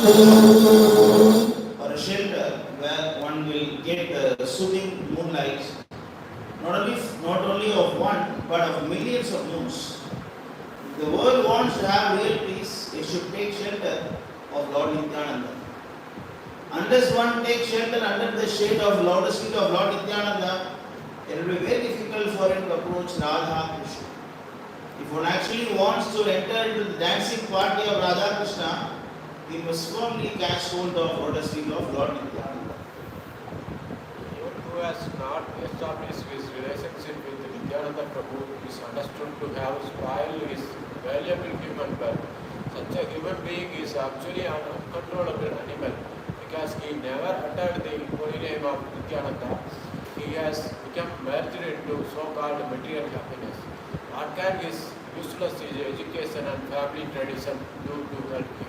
or a shelter where one will get soothing moonlight, not only of one but of millions of moons. If the world wants to have real peace, it should take shelter of Lord Nityananda. Unless one takes shelter under the shade of lotus feet of Lord Nityananda, it will be very difficult for him to approach Radha Krishna. If one actually wants to enter into the dancing party of Radha Krishna, he must firmly catch hold of lotus feet of Lord Nityananda. Anyone who has not established his relationship with Nityananda Prabhu is understood to have spoiled his valuable human birth. Such a human being is actually an uncontrollable animal because he never uttered the holy name of Nityananda. He has become merged into so-called material happiness. What can his useless education and family tradition do to help him?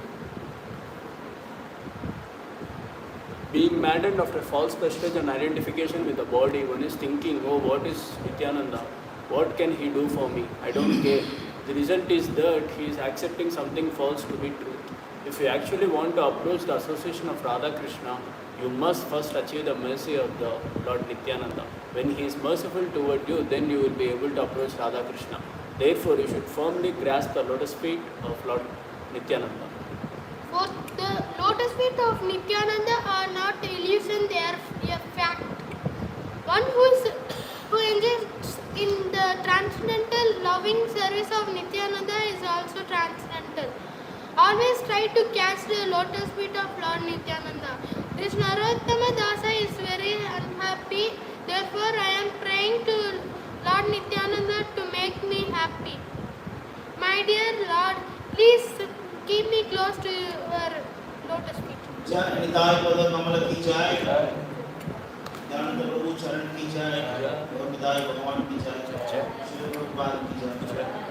Being maddened after false prestige and identification with the body, one is thinking, oh, what is Nityananda? What can he do for me? I don't care. The result is that he is accepting something false to be truth. If you actually want to approach the association of Radha Krishna, you must first achieve the mercy of the Lord Nityananda. When he is merciful toward you, then you will be able to approach Radha Krishna. Therefore, you should firmly grasp the lotus feet of Lord Nityananda. For the lotus feet of Nityananda are not illusion, they are a fact. One who engages in the transcendental loving service of Nityananda is also transcendental. Always try to catch the lotus feet of Lord Nityananda. This Narottama Dasa is very unhappy. Therefore, I am praying to Lord Nityananda to make me happy. My dear Lord, please keep me close to your lotus feet. Jai Nitai Pada Kamala ki jai. Nityananda Prabhu Charan ki jai. Gaur Nitai Bhagwan ki jai. Shri Prabhupada ki jai.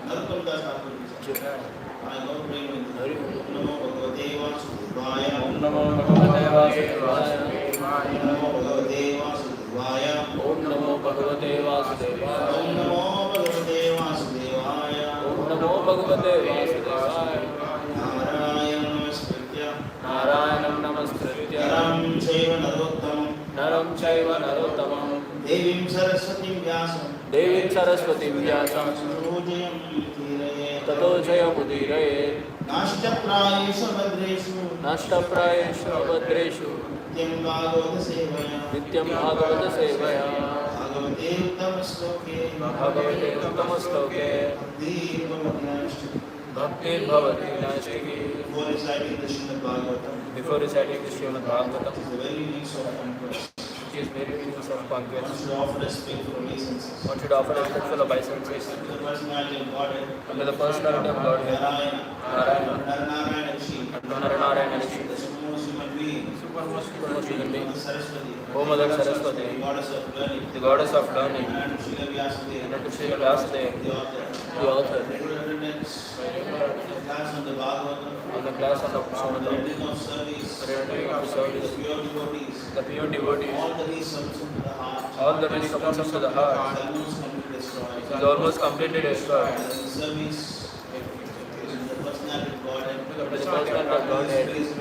Narottama Das Thakur ki jai. I go pray with Hari Namo Bhagavate Vasudevaya. Om Namo Bhagavate Vasudevaya. Namo Bhagavate Vasudevaya. Om Namo Bhagavate Vasudevaya. Om Namo Bhagavate Vasudevaya. Om Namo Bhagavate Vasudevaya. Narayanam Namaskritya Naram Chaiva Narottamam Devim Saraswatim Vyasam Tato Jayam Udiraye Nashtaprayeshu Abhadreshu Nityam Bhagavata Sevaya Bhagavate Uttamastoke Bhakti Bhavati Nashiki. Before reciting the Srimad Bhagavatam, the very means of conquest. which is very means of conquest, One should offer respectful obeisances. one should offer respectful obeisances To the personality of Godhead. unto the personality of Godhead, Narayana. Narayana, Narayana Rishi. and to Narayana Rishi, The supermost human being. supermost human being, Mother Saraswati. O Mother Saraswati, The goddess of learning. the goddess of learning, And Srila Vyasadeva. and to Sri Vyasadeva, The author. the author, Regular attendance. Class on the Bhagavatam. on the class on the The Srimad rendering of service. The rendering of service. The pure devotees. the pure devotees, All the reasons to the heart. all the many comes to the heart, is almost completely destroyed. The service is the personality of Godhead. The personality of Godhead, Whose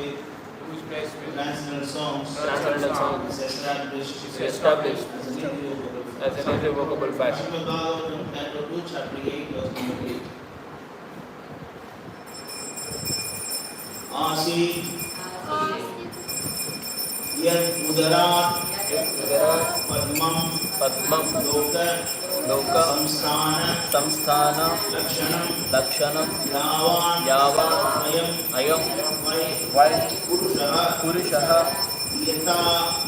place will Transcendental songs. transcendental songs, Is established. is established as an irrevocable as an irrevocable fact. Srimad Bhagavatam, Canto 2, Chapter 8, Verse number 8. Asit yad udarat padmam Padmam, loka Loka, samsthana Samsthana, lakshanam Lakshanam, yavan Yavan, ayam Ayam, vai Vai, purushaha Purushaha, yata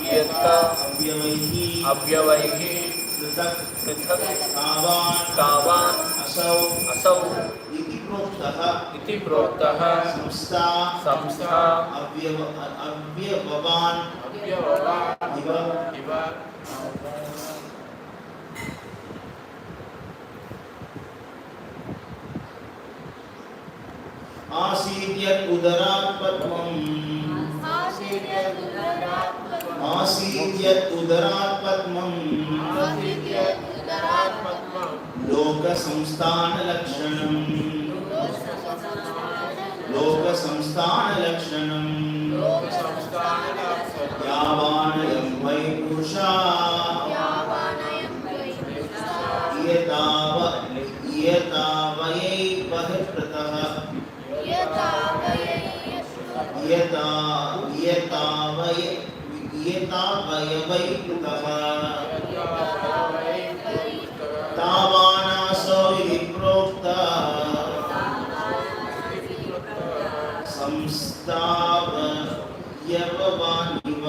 Yata, avyavaihi Avyavaihi, pruthak Prithak, tavan Tavan, asau Asau, iti proktaha Iti Proktaha, samstha Samstha, avyavavan Avyavava iva Iva आसीत् यत् उदरात् पद्मम् आसीत् यत् उदरात् पद्मम् लोकसंस्थानलक्षणम् लोकसंस्थानलक्षणम् यावानयं वै पुरुषा इयतावयै बहिष्कृतः इयतावयवै कृतः तावानासो इति प्रोक्ता संस्थावयववानिव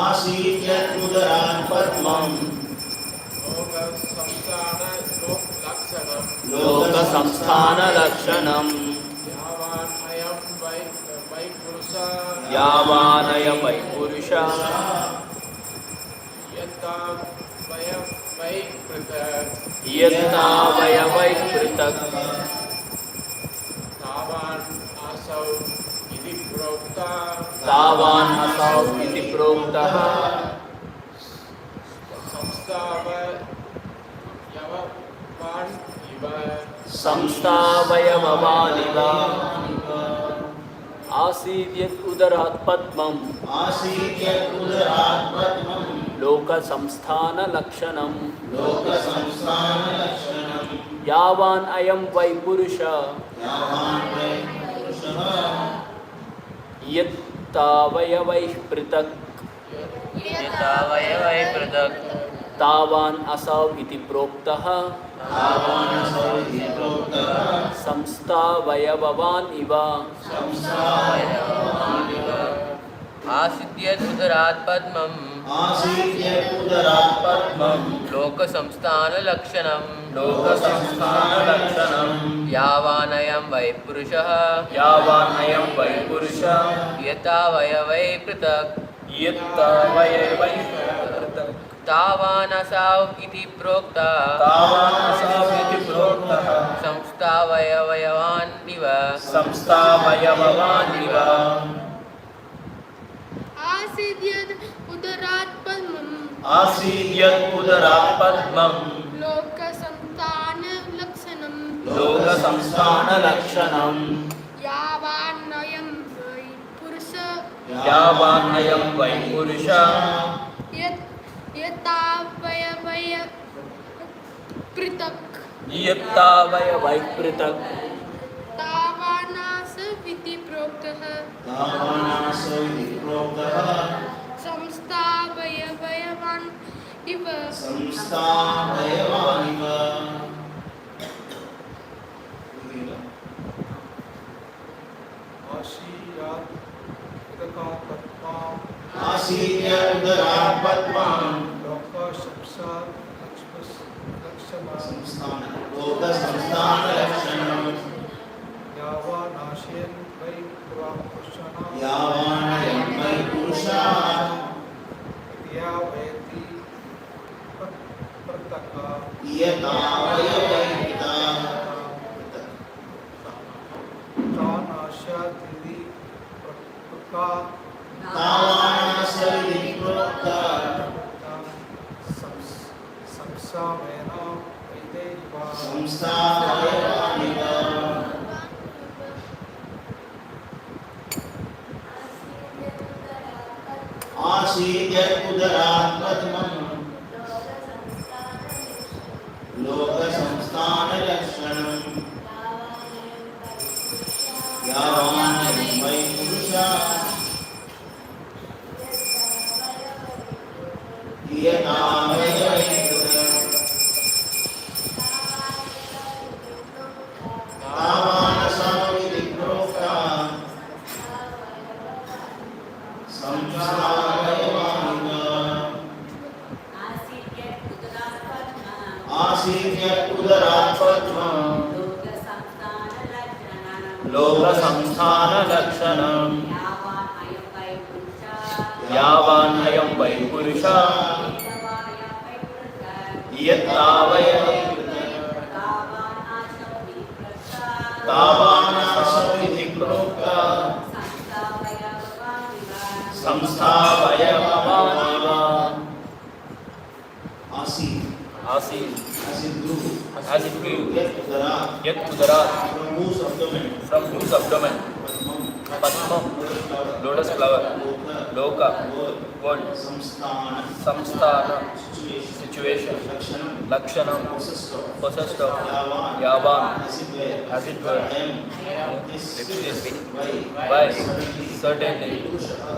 आसीत्यदुदरात् पद्मं लोकसंस्थानलक्षणं यावानयं वै पुरुषः यत्तावयवै पृथक् तावान् असौ इति प्रोक्तः संस्थावयववानिव आसीद्यत् उदरात् पद्मम् लोकसंस्थानलक्षणं यावान् अयं वै पुरुषः यत्तावयवैः पृथक् तावान् असौ इति प्रोक्तः संस्थावयववान् इव आसीद्यदुदरात् पद्मम् लोकसंस्थानलक्षणं यावानयं वै पुरुषः यतावयवै पृथक् तावानसौ इति प्रोक्ता संस्थावयववानिव आसीद्यद् उदरात् पद्मं लोकसंस्थानलक्षणं यावान्नयं वै पुरुषः यतावयवय पृथक् तावानास इति प्रोक्तः संस्थावयववान् इव आसीत्यदुदरात् पद्मं लोकसंस्थानलक्षणं यावानयं वै पुरुषः इयतावयवै कृतः तावानासो इति प्रोक्ता संस्थावयवानिव आसीद्यदुदरात् पद्मं लोकसंस्थानलक्षणं यावानयं वै पुरुषः इयतावयवै कृतः तावानसौ इति प्रोक्ता संस्थावयवानिव आसीद्यदुदरात् पद्मं लोकसंस्थानलक्षणं यावानयं वै पुरुषः यत्तावयवै तावानासौ इति प्रोक्तः संस्थावयववानिव Asin, as it grew, as it grew, yet Udarat, yet Udarat, from whose abdomen, Padmam, Padmam, lotus flower, Loka, world, Samsthana, situation, Lakshanam, possessed of, Yavan, as it were, this, by, certainly,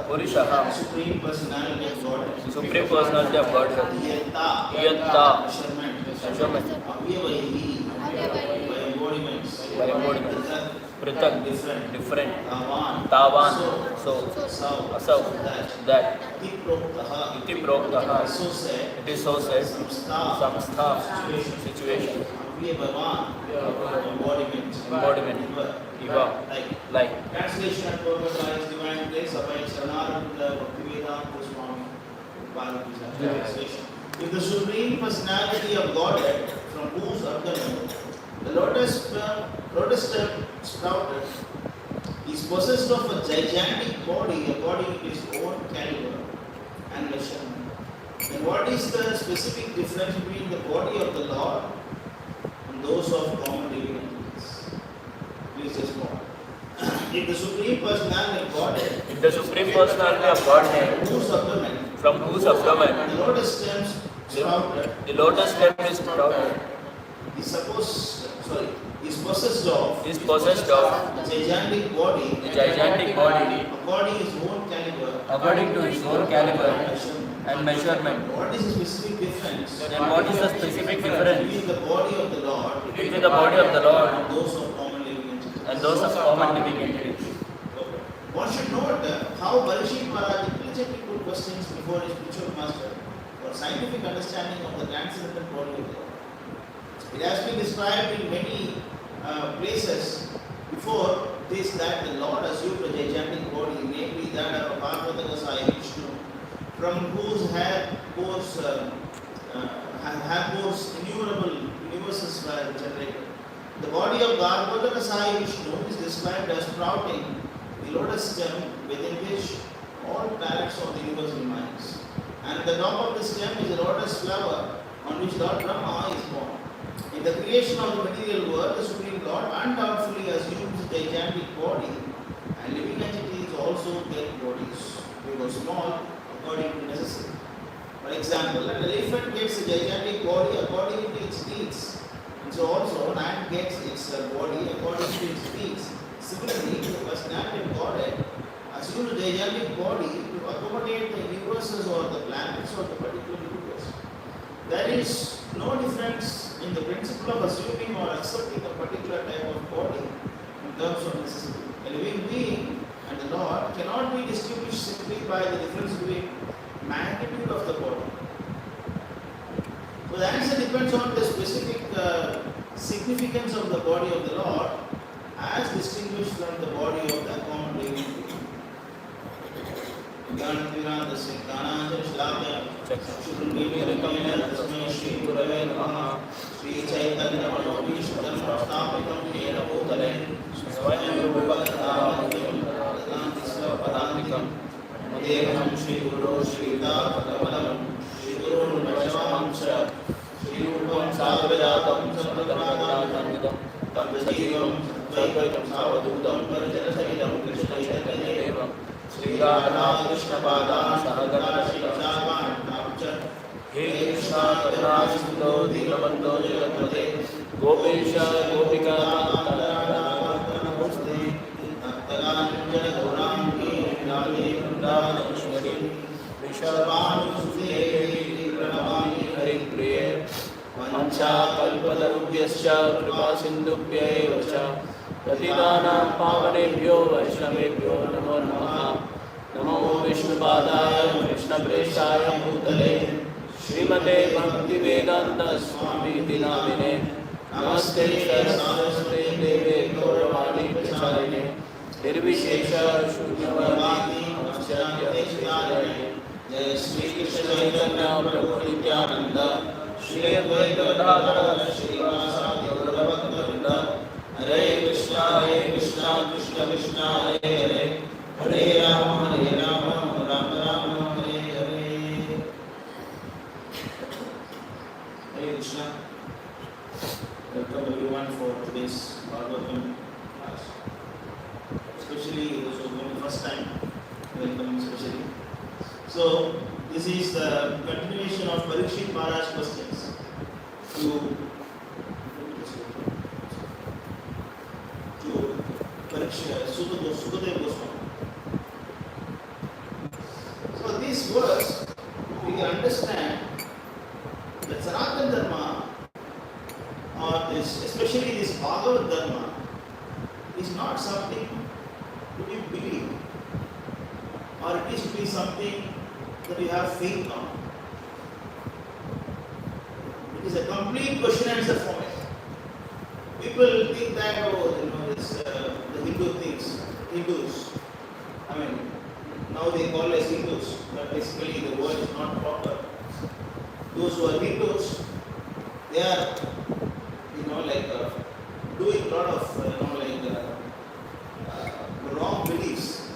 Purushaha, Supreme Personality of Godhead, Supreme Personality of Godhead, Yatta, measurement, by embodiments, Pritak, different, Tavan, so, Asav, that, Iti Proktaha, it is so said, Samstha, situation, embodiment, Iva, like, translation and purpose divine grace abides Saranaranda Bhaktivedanta Swami Bhagavad translation. If the Supreme Personality of Godhead, from whose abdomen the lotus stem sprouted, is possessed of a gigantic body according to his own caliber and measurement, then what is the specific difference between the body of the Lord and those of common living entities? Please just go on. If the Supreme Personality of Godhead, if the Supreme Personality of Godhead, from whose abdomen the lotus stems sprouted, the lotus stem is sprouted, is possessed of gigantic body according to his own caliber and measurement. What is the specific difference? Then what is the specific difference between the body of the Lord between the body of the Lord and those of common living entities? and those of common living entities? One should note how Parishit Maharaj diligently put questions before his spiritual master for scientific understanding of the transcendental body of the Lord. It has been described in many places before this that the Lord assumed a gigantic body, namely that of Parvata Sai Vishnu, from whose hair pores innumerable universes were generated. The body of Parvata Sai Vishnu is described as sprouting the lotus stem within which all planets of the universe remains. And the top of the stem is a lotus flower on which Lord Brahma is born. In the creation of the material world, the Supreme Lord undoubtedly assumes a gigantic body, and living entities also get bodies, big or small, according to necessity. For example, an elephant gets a gigantic body according to its needs, and so also an ant gets its body according to its needs. Similarly, the personality of Godhead assumes a gigantic body to accommodate the universes or the planets or the particular universe. There is no difference in the principle of assuming or accepting a particular type of body in terms of necessity. A living being and the Lord cannot be distinguished simply by the difference between magnitude of the body. So the answer depends on the specific significance of the body of the Lord as distinguished from the body of the common living being. हे कृष्णा करुणा सिंधो दीनबंधो जगत्पते गोपेश गोपिका नमस्ते हरिप्रिये वंशाकल्पतरुभ्यश्च कृपासिन्धुभ्यैव च पतितानां पावनेभ्यो वैष्णवेभ्यो नमो नमः। नमो विष्णुपादाय कृष्णप्रेष्ठाय भूतले श्रीमते भक्तिवेदांत स्वामी नामिने नमस्ते सरस्वते देवे गौरवाणी प्रचारिणे निर्विशेष शून्यवादी जय श्री कृष्ण चैतन्य प्रभु नित्यानंद श्री अद्वैत गदाधर श्रीवासादि गौरभक्तवृंद हरे कृष्णा कृष्ण कृष्ण हरे हरे हरे राम राम राम हरे हरे। हरे Krishna. welcome everyone for today's Bhagavatam class. Especially those who are going the first time, welcome especially. So, this is the continuation of Parikshit Maharaj's questions to Sukadeva Goswami. So, these words we can understand that Sanatana Dharma, or this, especially this Bhagavad Dharma, is not something to be believed, or it is to be something that you have faith on. It is a complete question answer format. People think that, the Hindu things, Hindus, now they call us Hindus, but basically the word is not proper. Those who are Hindus, they are, doing a lot of, wrong beliefs.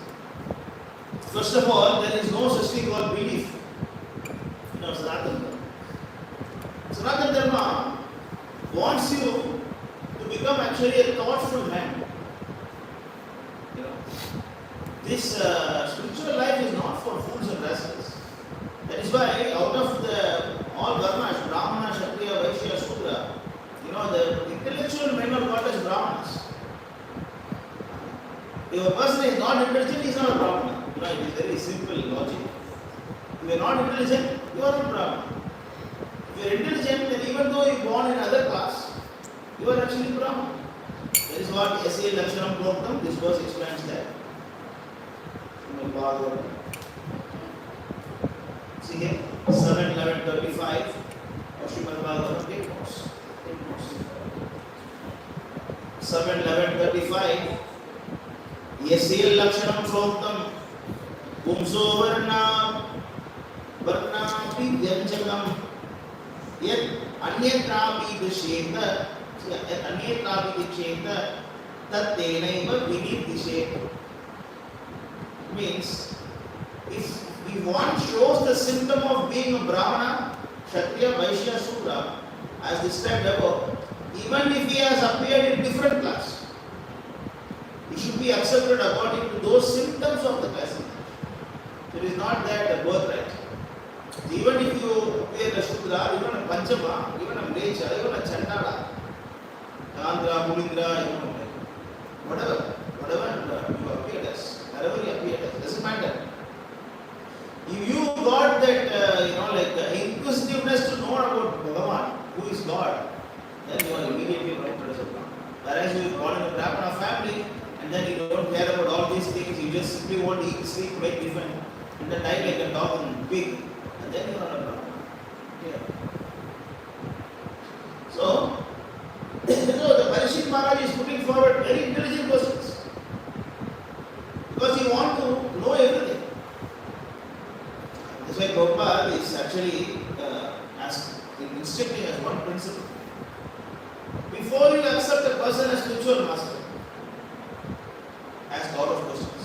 First of all, there is no such thing called belief. Sanatana Dharma. Sanatana Dharma wants you to become actually a thoughtful man. This spiritual life is not for fools and rascals. That is why out of all Dharmas, Brahmana, Kshatriya, Vaishya, Shudra, the intellectual men are called as Brahmanas. If a person is not intelligent, he is not a Brahmana. It is very simple logic. If you are not intelligent, you are not Brahmana. If you are intelligent, then even though you are born in another class, you are actually Brahmana. That is what S.A. Lakshanam Proktam, this verse explains that. See here, 7:11:35 of Srimad Bhagavatam, take notes. 7:11:35 Yasya Lakshanam Proktam Pumso Varnapi Vyanjakam Yet Anyatrapi Disheta Tat Tenaiva Vinidisheta. Means, if one shows the symptom of being a Brahmana, Kshatriya, Vaishya, Shudra, as described above, even if he has appeared in different class, he should be accepted according to those symptoms of the classification. It is not that a birthright. Even if you appear a Shudra, even a Panchama, even a Mlecha, even a Chandala, Andhra, Mulindra, whatever you appeared as, wherever you appeared as, doesn't matter. If you got that, inquisitiveness to know about Bhagavan, who is God, then you are immediately promoted as a Brahman. Whereas you are born in a Brahmana family, and then you don't care about all these things, you just simply want to eat, sleep, make different, and then die like a dog and pig, and then you are a Brahman. Yeah. So the Parikshit Maharaj is putting forward very intelligent questions, because he wants to know everything. That's why Prabhupada is actually instructing as one principle. Before you accept a person as spiritual master, ask a lot of questions.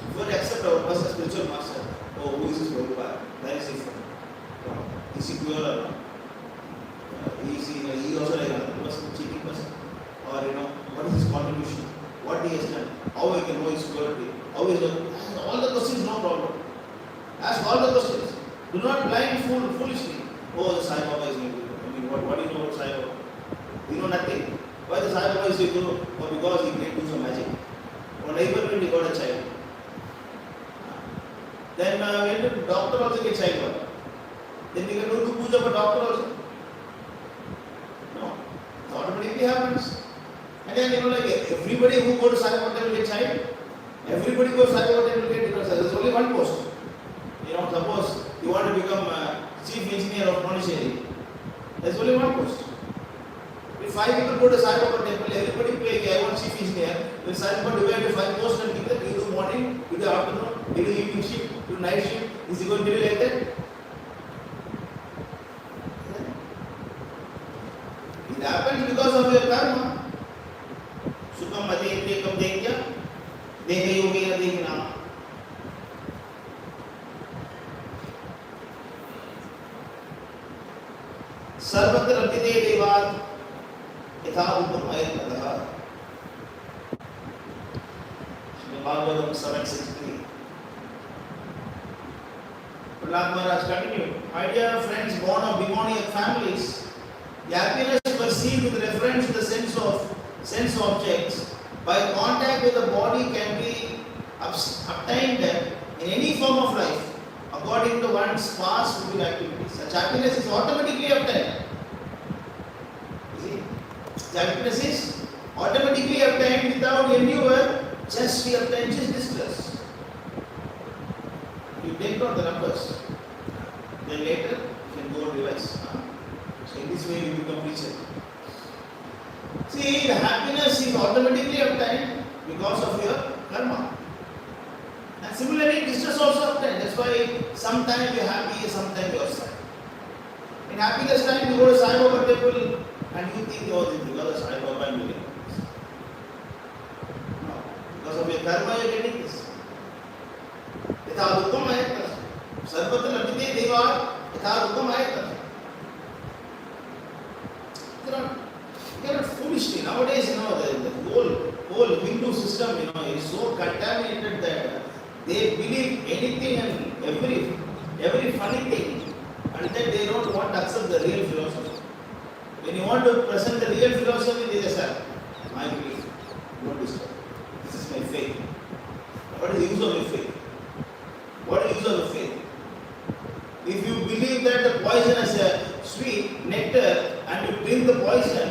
Before you accept a person as spiritual master, who is this Prabhupada? Where is he from? Is he pure or not? Is he also like another person, cheating person? Or what is his contribution? What he has done? How he can know his purity? How is all the questions, no problem. Ask all the questions. Do not blind foolishly. The Sai Baba is my guru. What do you know about Sai Baba? You know nothing. Why the Sai Baba is your guru? Or because he can do some magic. Or neighbor when he got a child. Then when the doctor also gets child birth. Then we can do puja for doctor also. No. It automatically happens. And then everybody who goes to Sai Baba will get child. Everybody goes to Sai Baba will get because there is only one post. Suppose you want to become chief engineer of Pondicherry. There is only one post. If 5 people go to Sai Baba temple, everybody play, I want chief engineer. Then Sai Baba divide 5 posts and give them, you do morning, you do afternoon, you do evening shift, you do night shift. Is it going to be like that? It happens because of your karma. Sukham Adekam Dekya, Dekha Yogena Dekna. सर्व सर्वत्र लभ्यते देवात् यथा रूपम् अयत्नतः. Bhagavatam 7:63. Prahlada Maharaj continued. My dear friends, born of demoniac families, the happiness perceived with reference to the sense objects by contact with the body can be obtained in any form of life according to one's past good activities. Such happiness is automatically obtained. You see, happiness is automatically obtained without endeavor. Just we obtain just distress. You take down the numbers. Then later you can go and revise. So in this way you become richer. See, the happiness is automatically obtained because of your karma. And similarly, distress also obtained. That's why sometimes you are happy, sometimes you are sad. In happiness time you go to Sai Baba temple and you think, oh, this is because of Sai Baba and you get. Because of your karma, you are getting this. Yatha dukkam ayatnatha. Sarvatra labhyate devaat yatha dukkam ayatnatha. You cannot foolishly. Nowadays, the whole Hindu system, is so contaminated that they believe anything and every funny thing, and then they don't want to accept the real philosophy. When you want to present the real philosophy, they just say, my belief, don't disturb. This is my faith. What is the use of your faith? What is the use of your faith? If you believe that the poison is a sweet nectar and you drink the poison,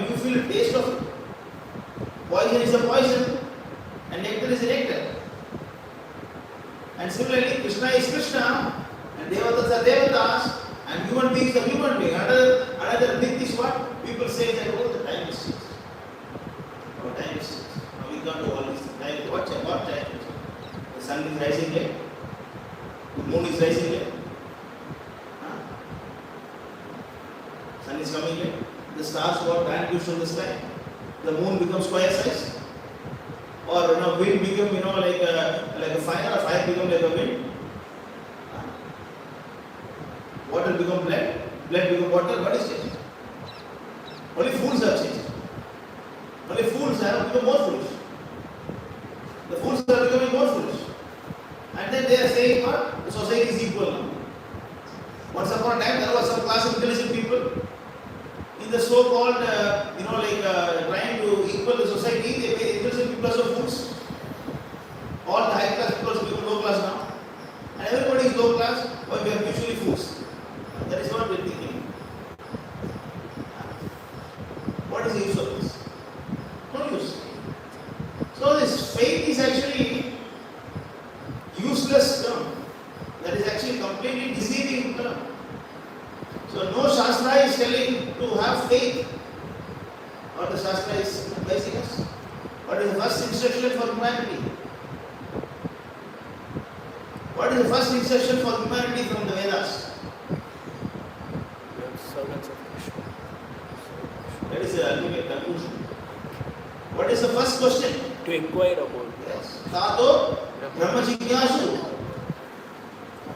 you feel the taste of it. Poison is a poison and nectar is a nectar. And similarly, Krishna is Krishna and Devatas are Devatas and human beings are human beings. Another myth is what? People say that, oh, the time is changed. Oh, time is changed. Now we can't do all this. What time? The sun is rising late. The moon is rising late. Sun is coming late. The stars got vanished from the sky. The moon becomes square size. Or wind become like a fire, or fire become like a wind. Water become blood, blood become water. What is changed? Only fools have changed. Only fools have become more foolish. The fools are becoming more foolish. And then they are saying what? The society is equal now. Once upon a time there was some class of intelligent people. In the so-called, trying to equal the society, they made intelligent people as fools. All the high class people become low class now. And everybody is low class, but we are mutually fools. That is what we are thinking. What is the use of this? No use. So this faith is actually useless term. That is actually completely deceiving term. So no Shastra is telling to have faith. What the Shastra is advising us? What is the first instruction for humanity? What is the first instruction for humanity from the Vedas? Servants of Krishna. That is the ultimate conclusion. What is the first question? To inquire about. Yes. Tato Brahma Jignasu.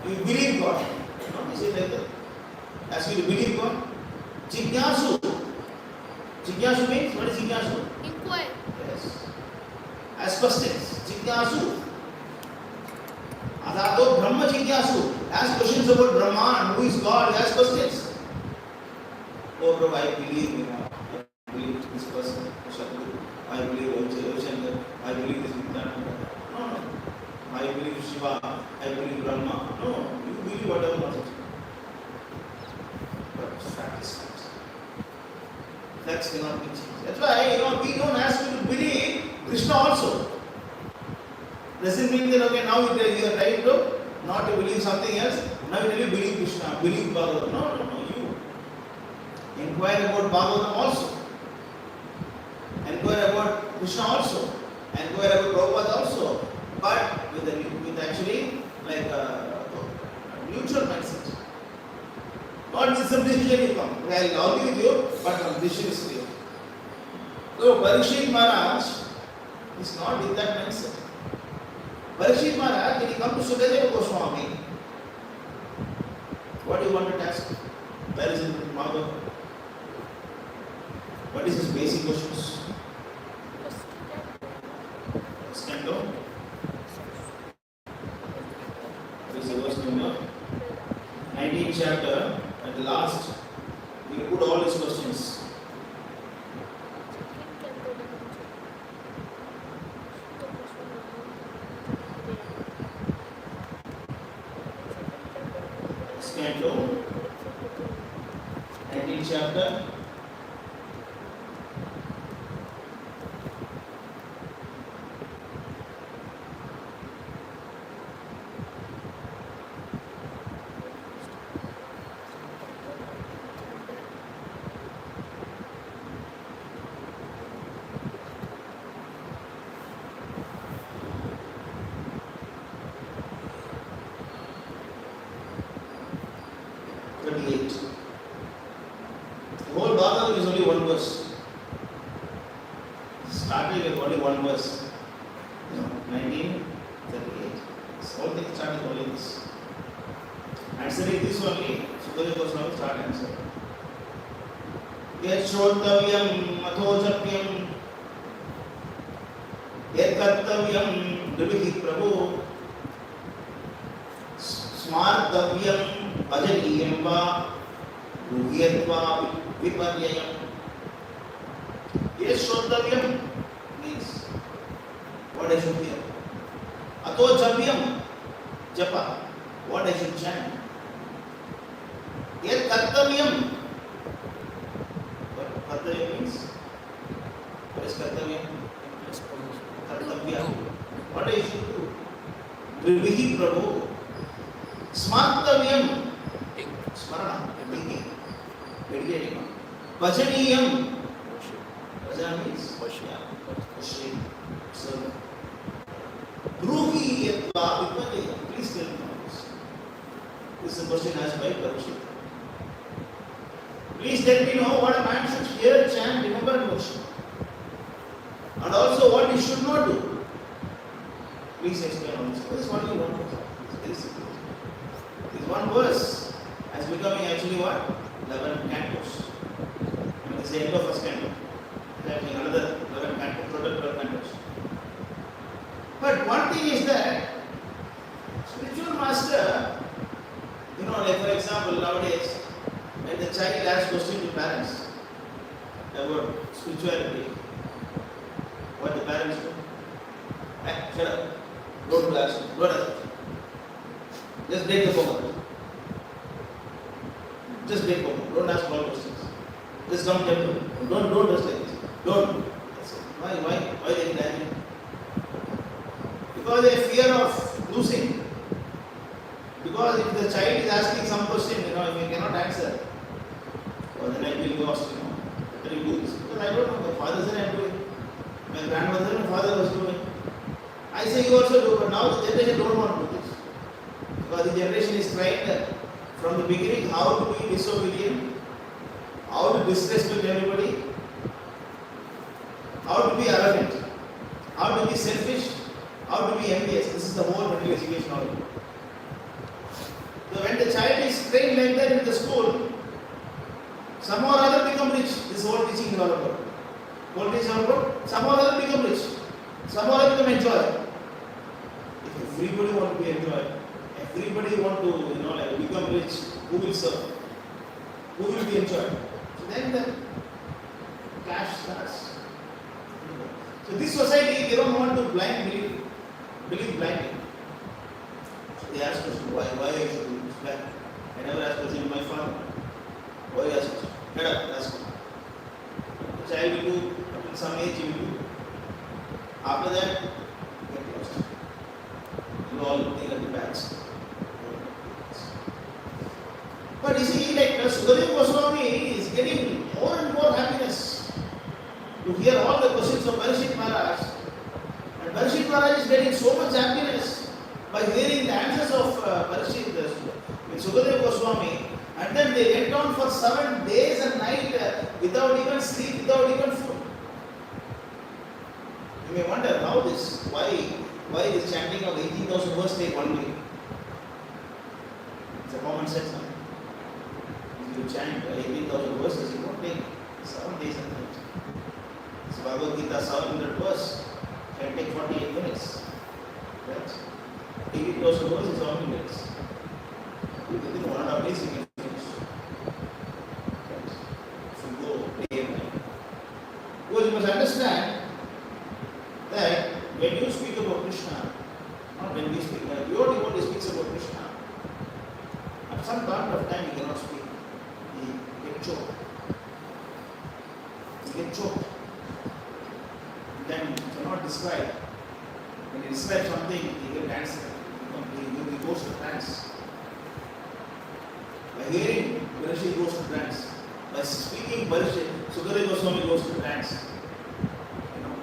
You believe God. No, is it like that? Ask you to believe God. Jignasu. Jignasu means, what is Jignasu? Inquire. Yes. Ask questions. Jignasu. Adato Brahma Jignasu. Ask questions about Brahman. Who is God? Ask questions. Oh, bro, I believe I believe this person, Sadguru. I believe Shankar. I believe this Nityananda. No. I believe Shiva. I believe Brahma. No. You believe whatever nonsense. But fact is facts. Facts cannot be changed. That's why we don't ask you to believe Krishna also. Doesn't mean that okay, now you are trying to not to believe something else. Now you tell you believe Krishna, believe Bhagavatam. No. You inquire about Bhagavatam also. Inquire about Krishna also. Inquire about Prabhupada also. But with actually like a neutral mindset. Not with some decision you come. I'll argue with you, but the decision is clear. So Parikshit Maharaj is not in that mindset. Parikshit Maharaj, when he comes to Sukadeva Goswami, what do you want to ask? Where is it in Bhagavad? What is his basic questions? First canto. What is the verse number? 19th chapter. At the last, we put all his questions. Canto, 19th chapter. The whole Bhagavatam is only one verse. Started with only one verse. 1938. This whole thing started with only this. Answering this only, Sukadeva Goswami started answering. Yat shrotavyam mathojapyam yat kartavyam drivihi prabhu smartavyam bhajaniyam va ruhyatva viparyayam. Yat shrotavyam means what I should hear. Athojapyam, japa, what I should chant. Yat kartavyam, what kartavya means? What is kartavya? Kartavya. What I should do? Drivihi prabhu. Smartavyam, smarana, thinking, meditating. Bhajaniyam, bhajana means worship. Serve. Ruhyatva viparyayam. Please tell me this. This is a question asked by Parikshit. Please let me know what a man should hear, chant, remember and worship. And also what he should not do. Please explain all this. This is only one verse. It's very simple. This one verse has becoming actually what? 11 cantos. And it's the end of first canto. Having another 11 cantos, total 12 cantos. But one thing is that spiritual master, like for example, nowadays, when the child asks question to parents about spirituality, what the parents do? Shut up. Don't ask. Don't ask. Just break the homework. Just break homework. Don't ask all questions. Just come temple. Don't just like this. Don't. Why they dying? Because they fear of losing. Because if the child is asking some question, if he cannot answer, well, then I will lost, better you do this. Because I don't know, my father said I am doing. My grandmother and father was doing. I say you also do, but now the generation don't want to do this. Because the generation is trained from the beginning how to be disobedient, how to disrespect everybody, how to be arrogant, how to be selfish, how to be envious. This is the whole material education of it. So when the child is trained like that in the school, somehow or other become rich. This is what teaching is all about. What teaching is all about? Somehow or other become rich. Somehow or other become enjoyer. If everybody want to be enjoyed, everybody want to become rich, who will serve? Who will be enjoyed? So then the clash starts. So this society, they don't want to believe blindly. So they ask question, why I should do this? Why? I never ask question to my father. Why ask question? Get up, ask question. The child will do, at some age he will do. After that, get lost. You all think at the backs. But you see, Sukadeva Goswami is getting more and more happiness to hear all the questions of Parikshit Maharaj. And Parikshit Maharaj is getting so much happiness by hearing the answers of Parikshit with Sukadeva Goswami. And then they went on for 7 days and nights without even sleep, without even food. You may wonder how this, why this chanting of 18,000 verses take 1 day? It's a common sense. If you chant 18,000 verses, it won't take 7 days and nights. Bhagavad Gita 700 verse can take 48 minutes. Right? 80,000 verses is how many minutes? Within 1.5 days you can finish. Right? If you go day and night. Because you must understand that when you speak about Krishna, not when we speak, pure devotee speaks about Krishna, at some point of time he cannot speak. He get choked. He get choked. Then he cannot describe. When he describes something, he get answer. He goes to trance. By hearing, Bharashi goes to trance. By speaking, Bharashi, Sukadeva Goswami goes to trance. You know.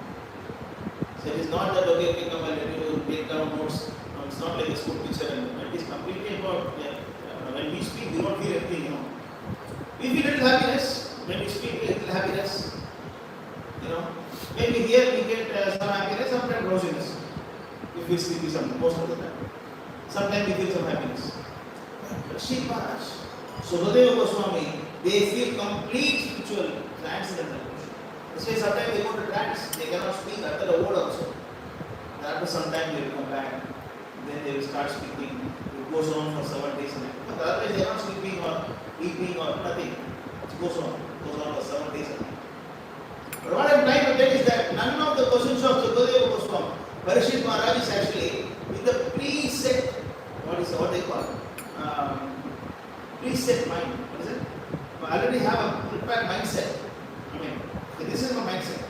So it is not that okay, come and let you take down notes. No, it's not like a school teacher. And it is completely about when we speak, we don't feel anything. You know. We feel a little happiness. When we speak, we feel happiness. You know. When we hear, we get some happiness, sometimes drowsiness. If we sleepy something, most of the time. Sometimes we feel some happiness. But Shri Maharaj, Sukadeva Goswami, they feel complete spiritual trance in the devotion. That's why sometimes they go to trance, they cannot speak after a word also. And after some time they will come back, then they will start speaking. It goes on for 7 days. But otherwise they are not sleeping or eating or nothing. It goes on for 7 days. But what I am trying to tell is that none of the questions of Sukadeva Goswami, Parishit Maharaj is actually with the preset, what they call? Preset mind. What is it? I already have a prepared mindset. I mean, this is my mindset.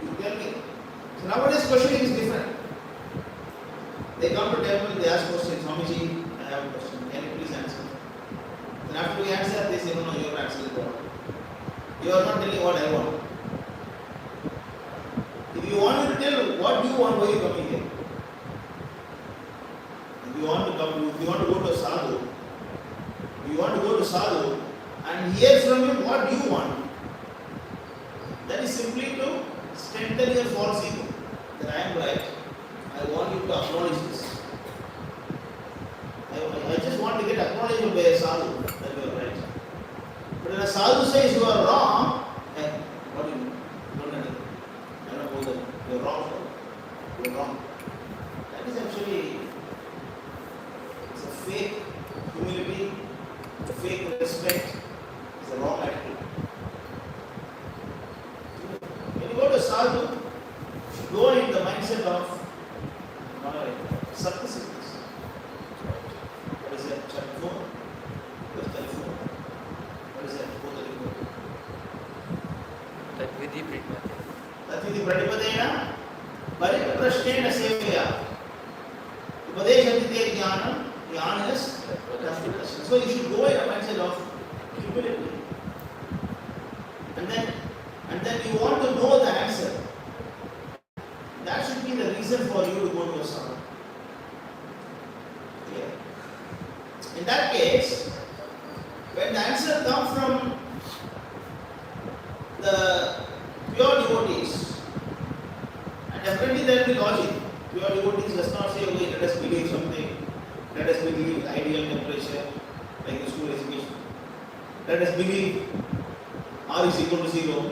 You tell me. So nowadays questioning is different. They come to temple, they ask questions. Swamiji, I have a question. Can you please answer? Then after we answer, they say, no, you are answering what? You are not telling what I want. If you want me to tell what you want, why are you coming here? If you want to come, if you want to go to a sadhu, if you want to go to sadhu and hear from him what you want, that is simply to strengthen your false ego. That I am right. I want you to acknowledge this. I just want to get acknowledged by a sadhu that you are right. But when a sadhu says you are wrong, what do you mean? Don't know. I don't know that you are wrong. You are wrong. That is actually it's a fake humility, a fake respect. It's a wrong attitude. When you go to sadhu, you should go in the mindset of submissiveness. What is that? Chapter 4? What is that? What is that? Tadvidi Pritmati. Tatvidi Pratipadena Pariprashtena Sevaya Upadeshatite Jnanam. Jnana is Tatvidi. So you should go in a mindset of humility. And then you want to know the answer. That should be the reason for you to go to a sadhu. In that case, when the answer comes from the pure devotees, and definitely there will be logic. Pure devotees does not say, okay, let us believe something, let us believe ideal temperature, like the school education. Let us believe R is equal to 0,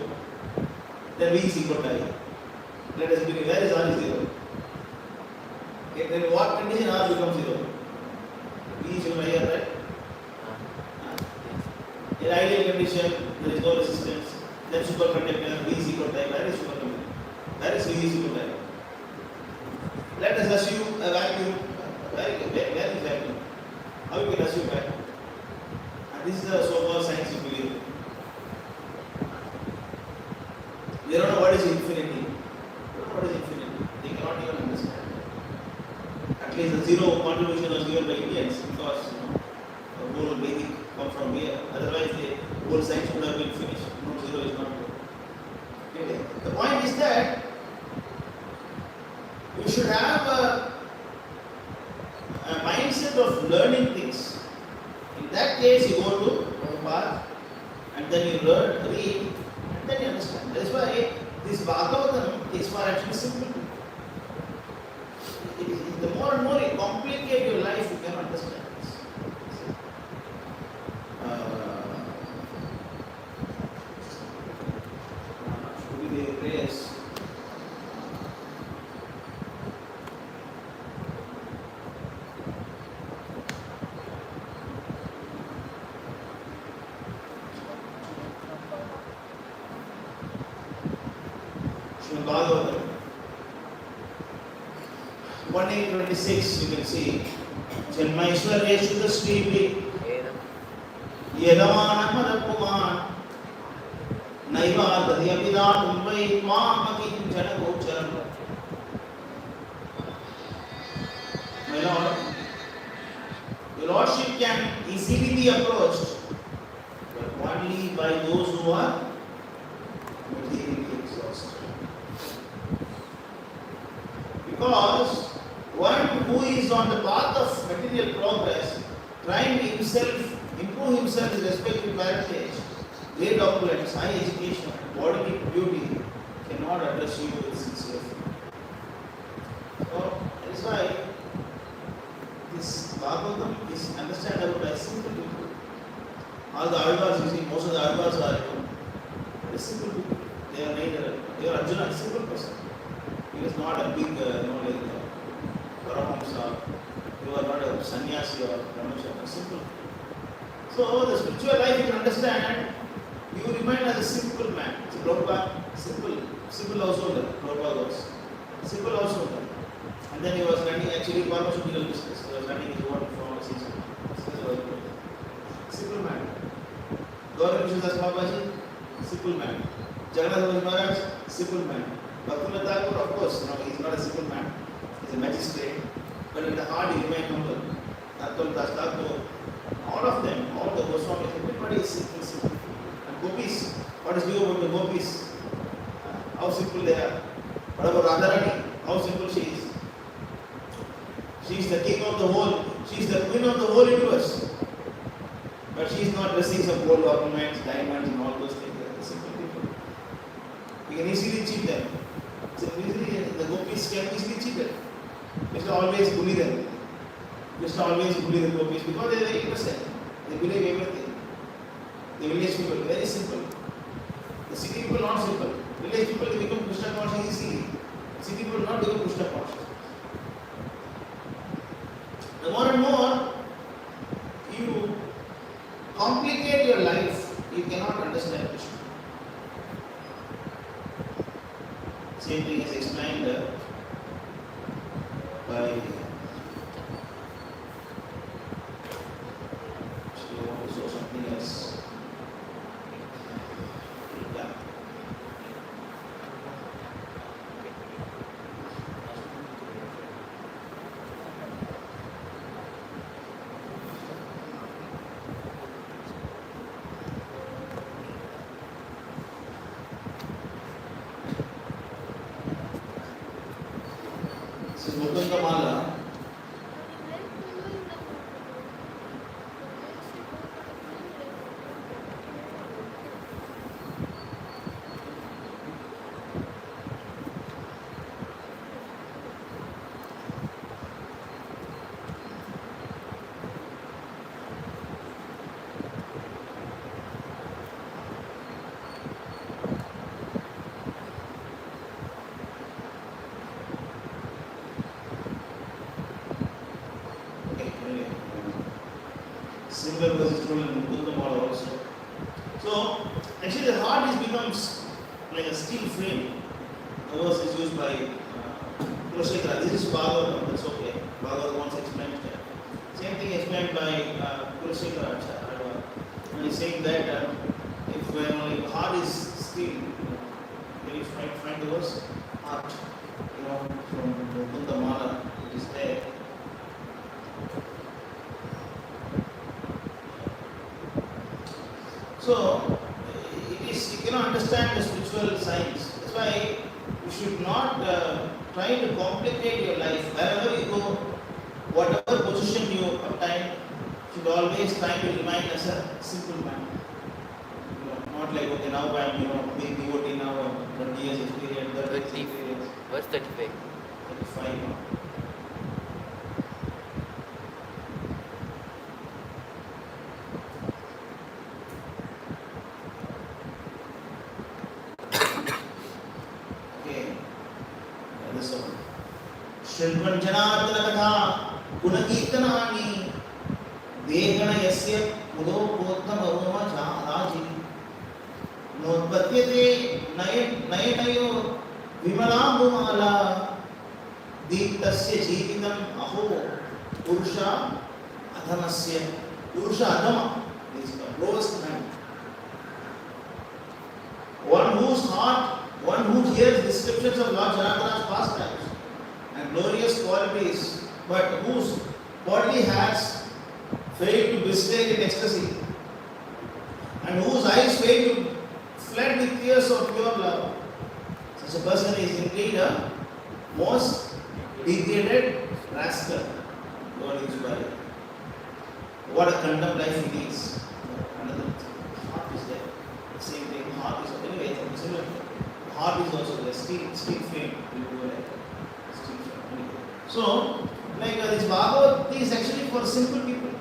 then V is equal to I. Let us believe, where is R is 0? Okay, then what condition R becomes 0? V is equal to I, right? In ideal condition, there is no resistance, then superconductor, V is equal to I. Where is superconductor? Where is V is equal to I? Let us assume a vacuum. Where is vacuum? How you can assume vacuum? And this is the so-called science you believe. They don't know what is infinity. They don't know what is infinity. They cannot even understand. At least the zero contribution was given by Indians because the whole Vedic come from here. Otherwise, the whole science would have been finished. No, zero is not good. Okay. The point is that you should have a mindset of learning things. In that case, you go to a path and then you learn, read, and then you understand. That is why this Bhagavatam is for actually simple. The more and more you complicate your life, you cannot understand this. Should we prayers? Srimad Bhagavatam 1:26 you can see Janmaishwarya Shuddha Sri Yadamanamadapuman Naiva Dadyapidam Vai Mamakin Janagocharam. My Lord, your Lordship can easily be approached, but only by those who are materially exhausted. Because one who is on the path of material progress, trying to himself improve himself with respect to parentage, great opulence, high education, bodily beauty, cannot address you with sincere faith. So that is why this Bhagavatam is understandable by simple people. All the Alvars, you see, most of the Alvars are very simple people. They are neither, they are Arjuna, a simple person. He is not a big, like Paramahamsa. You are not a sannyasi or brahmachari, simple. So the spiritual life you can understand, you remain as a simple man. It's a Prabhupada, simple householder, Prabhupada was. Simple householder. And then he was running actually pharmaceutical business. He was running his own pharmacy. Simple man. Gaurav Krishnadas Babaji, simple man. Jagannath Maharaj, simple man. Bhakta Thakur, of course, he is not a simple man. He is a magistrate. But in the heart he remained humble. Atul Das Thakur, all of them, all the Goswamis, everybody is simple. And gopis, what is new about the gopis? How simple they are. What about Radharani? How simple she is. She is the king of the whole, she is the queen of the whole universe. But she is not dressing some gold ornaments, diamonds and all those things. They are simple people. We can easily cheat them. So easily, the gopis can easily cheat them. Just always bully them. Just always bully the gopis because they are very innocent. They believe everything. The village people, very simple. The city people not simple. Village people they become Krishna conscious easily. City people not become Krishna conscious. The more and more you complicate your life, you cannot understand Krishna. Same thing is explained by so something else. Yeah. This is Mukunda Mala. Similar verses told in Mukunda Mala also. So, actually the heart becomes like a steel frame. The verse is used by Kulashekhara. This is Bhagavatam, that's okay. Bhagavatam once explained that. Same thing explained by Kulashekhara. And he's saying that if the heart is steel, can you find the verse? Heart, from Mukunda Mala, it is there. So, you cannot understand the spiritual science. That's why you should not try to complicate your life. Wherever you go, whatever position you obtain, you should always try to remain as a simple man. Not like, okay, now I am big devotee now, 20 years experience, 30 years experience. Verse 35. 35 now. Shrilvanjanaatana katha gunakirtanani dehana yasya udopottama aroma raji notpatyate nayanayo Vimala Bhumala Deeptasya Jeevitam Aho Purusha Adhamasya. Purusha Adhama is the lowest man. One whose heart, one who hears descriptions of Lord Janardhana's pastimes and glorious qualities, but whose body has failed to bestay in ecstasy, and whose eyes fail to flood with tears of pure love. Such a person is indeed a most degraded rascal. God is by. What a condemned life it is. Another heart is there. The same thing, heart is anyway, similar. Heart is also there. Still flame. Will go like still flame. Anyway. So, like this Bhagavad is actually for simple people.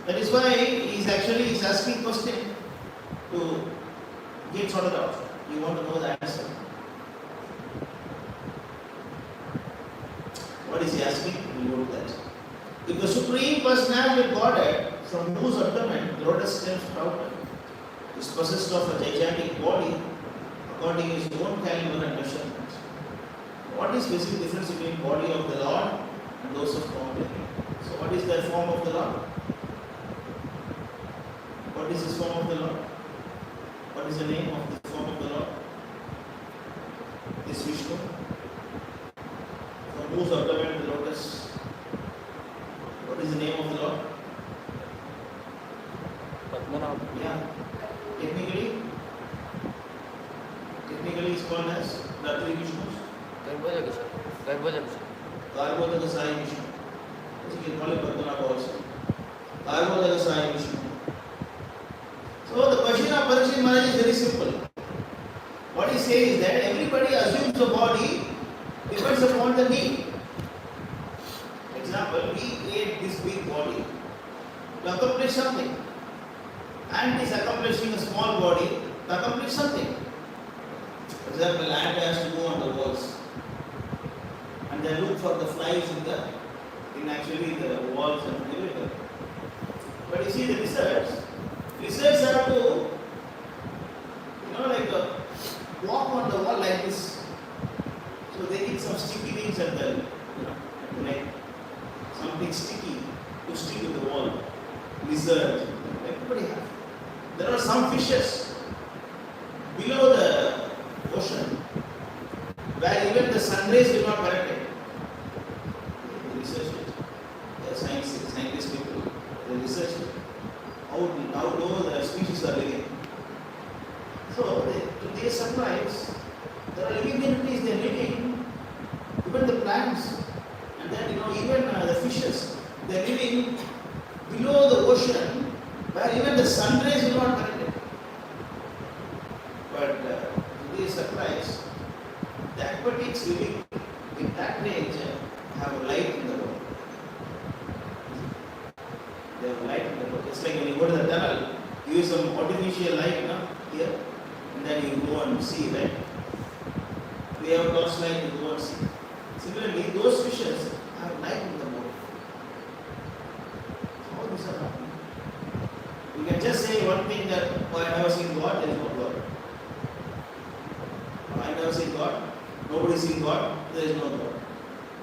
That is why he is asking question to get sorted out. You want to know the answer. What is he asking? We will go to that. If the Supreme Personality of Godhead, from whose abdomen the lotus stem sprouted, is possessed of a gigantic body according to his own caliber and measurement, what is basic difference between body of the Lord and those of common people? So what is the form of the Lord? What is his form of the Lord? What is the name of the form of the Lord? Is Vishnu. From whose abdomen the lotus? What is the name of the Lord? Padmanabha. Yeah. Technically it's called as the three Vishnus. Garbhodaka Sai Vishnu. You can call it Padmanabha also. Garbhodaka Sai Vishnu. So the question of Parikshit Maharaj is very simple. What he says is that everybody assumes the body depends upon the need. For example, we create this big body to accomplish something. Ant is accomplishing a small body to accomplish something. For example, ant has to go on the walls and then look for the flies in actually the walls and everywhere. But you see the lizards have to, walk on the wall like this. So they need some sticky things at the neck, something sticky to stick to the wall. Lizard, everybody has. There are some fishes below the ocean where even the sun rays will not penetrate. They research it. The scientists people, they research it. How low the species are living. So to their surprise, there are living entities, they are living, even the plants, and then even the fishes, they are living below the ocean where even the sun rays will not penetrate. But to their surprise, the aquatics living in that range have a light in the world. They have light in the world. It's like when you go to the tunnel, you use some artificial light here, and then you go and see, right? We have torchlight, you go and see. Similarly, those fishes have light in the world. How this is happening? You can just say one thing that, I have never seen God, there is no God. I have never seen God, nobody seen God, there is no God.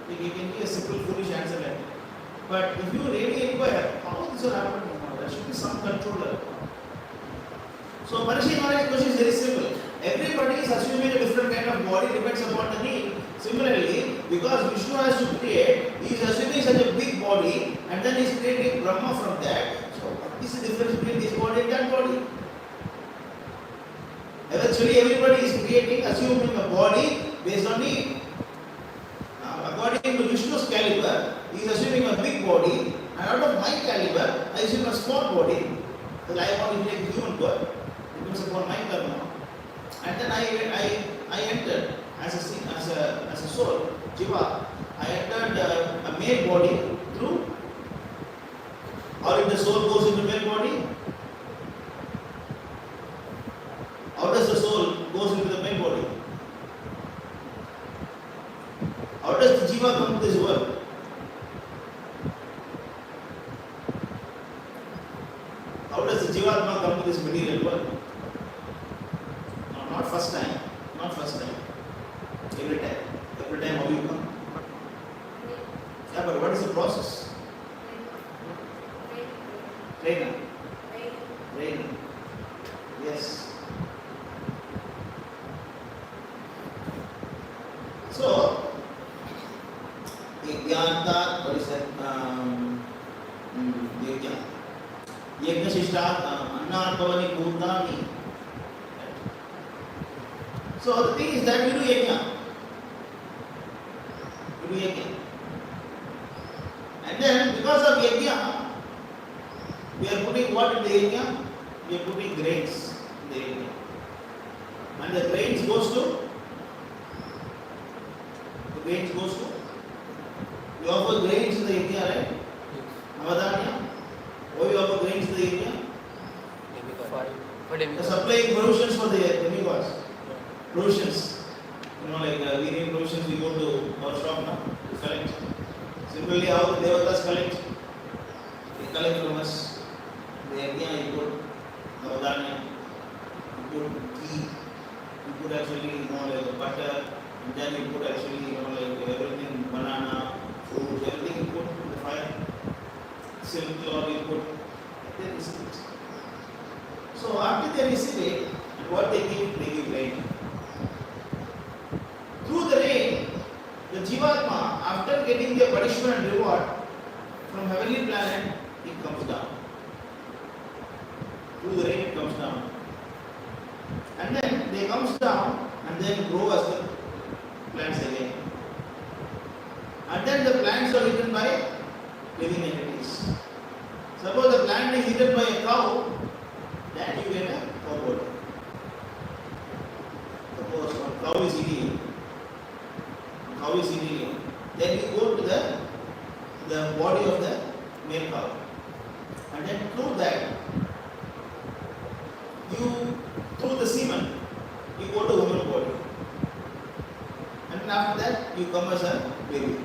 You can give a simple, foolish answer like that. But if you really inquire, how this will happen? There should be some controller. So Parikshit Maharaj's question is very simple. Everybody is assuming a different kind of body, depends upon the need. Similarly, because Vishnu has to create, he is assuming such a big body and then he is creating Brahma from that. So what is the difference between this body and that body? Eventually everybody is creating, assuming a body based on need. According to Vishnu's caliber, he is assuming a big body, and out of my caliber, I assume a small body. Because I want to take the human birth. Depends upon my karma. And then I entered as a soul, Jiva. I entered a male body through, or if the soul goes into male body, how does the soul goes into the male body? How does the Jiva come to this world? How does the Jivatma come to this material world? No, not first time. Every time. Every time how you come? Yeah, but what is the process? Trainer. Rain. Yes. So, Yajnata, what is that? Yajna. Yajna Shishta, Anna Pavani Bhutani. So, the thing is that we do Yajna. We do Yajna. And then, because of Yajna, we are putting what in the Yajna? We are putting grains in the Yajna. And the grains goes to? The grains goes to? You offer grains in the Yajna, right? Navadanya? Why you offer grains in the Yajna? For The demigods. supplying provisions for the demigods. Provisions. Like we need provisions, we go to our shop now to collect. Similarly, how the Devatas collect? They collect from us. The Yajna, you put Navadanya, you put ghee, you put actually, like butter, and then you put actually, like everything, banana, fruits, everything you put in the fire. Silk cloth you put, they receive it. So after they receive it, what they give rain. Through the rain, the Jivatma, after getting their punishment and reward from heavenly planet, it comes down. Through the rain it comes down. And then they comes down and then grow as the plants again. And then the plants are eaten by living entities. Suppose the plant is eaten by a cow, then you get a cow body. Suppose one cow is eating it, then you go to the body of the male cow. And then through that, through the semen, you go to woman body. And after that, you come as a baby.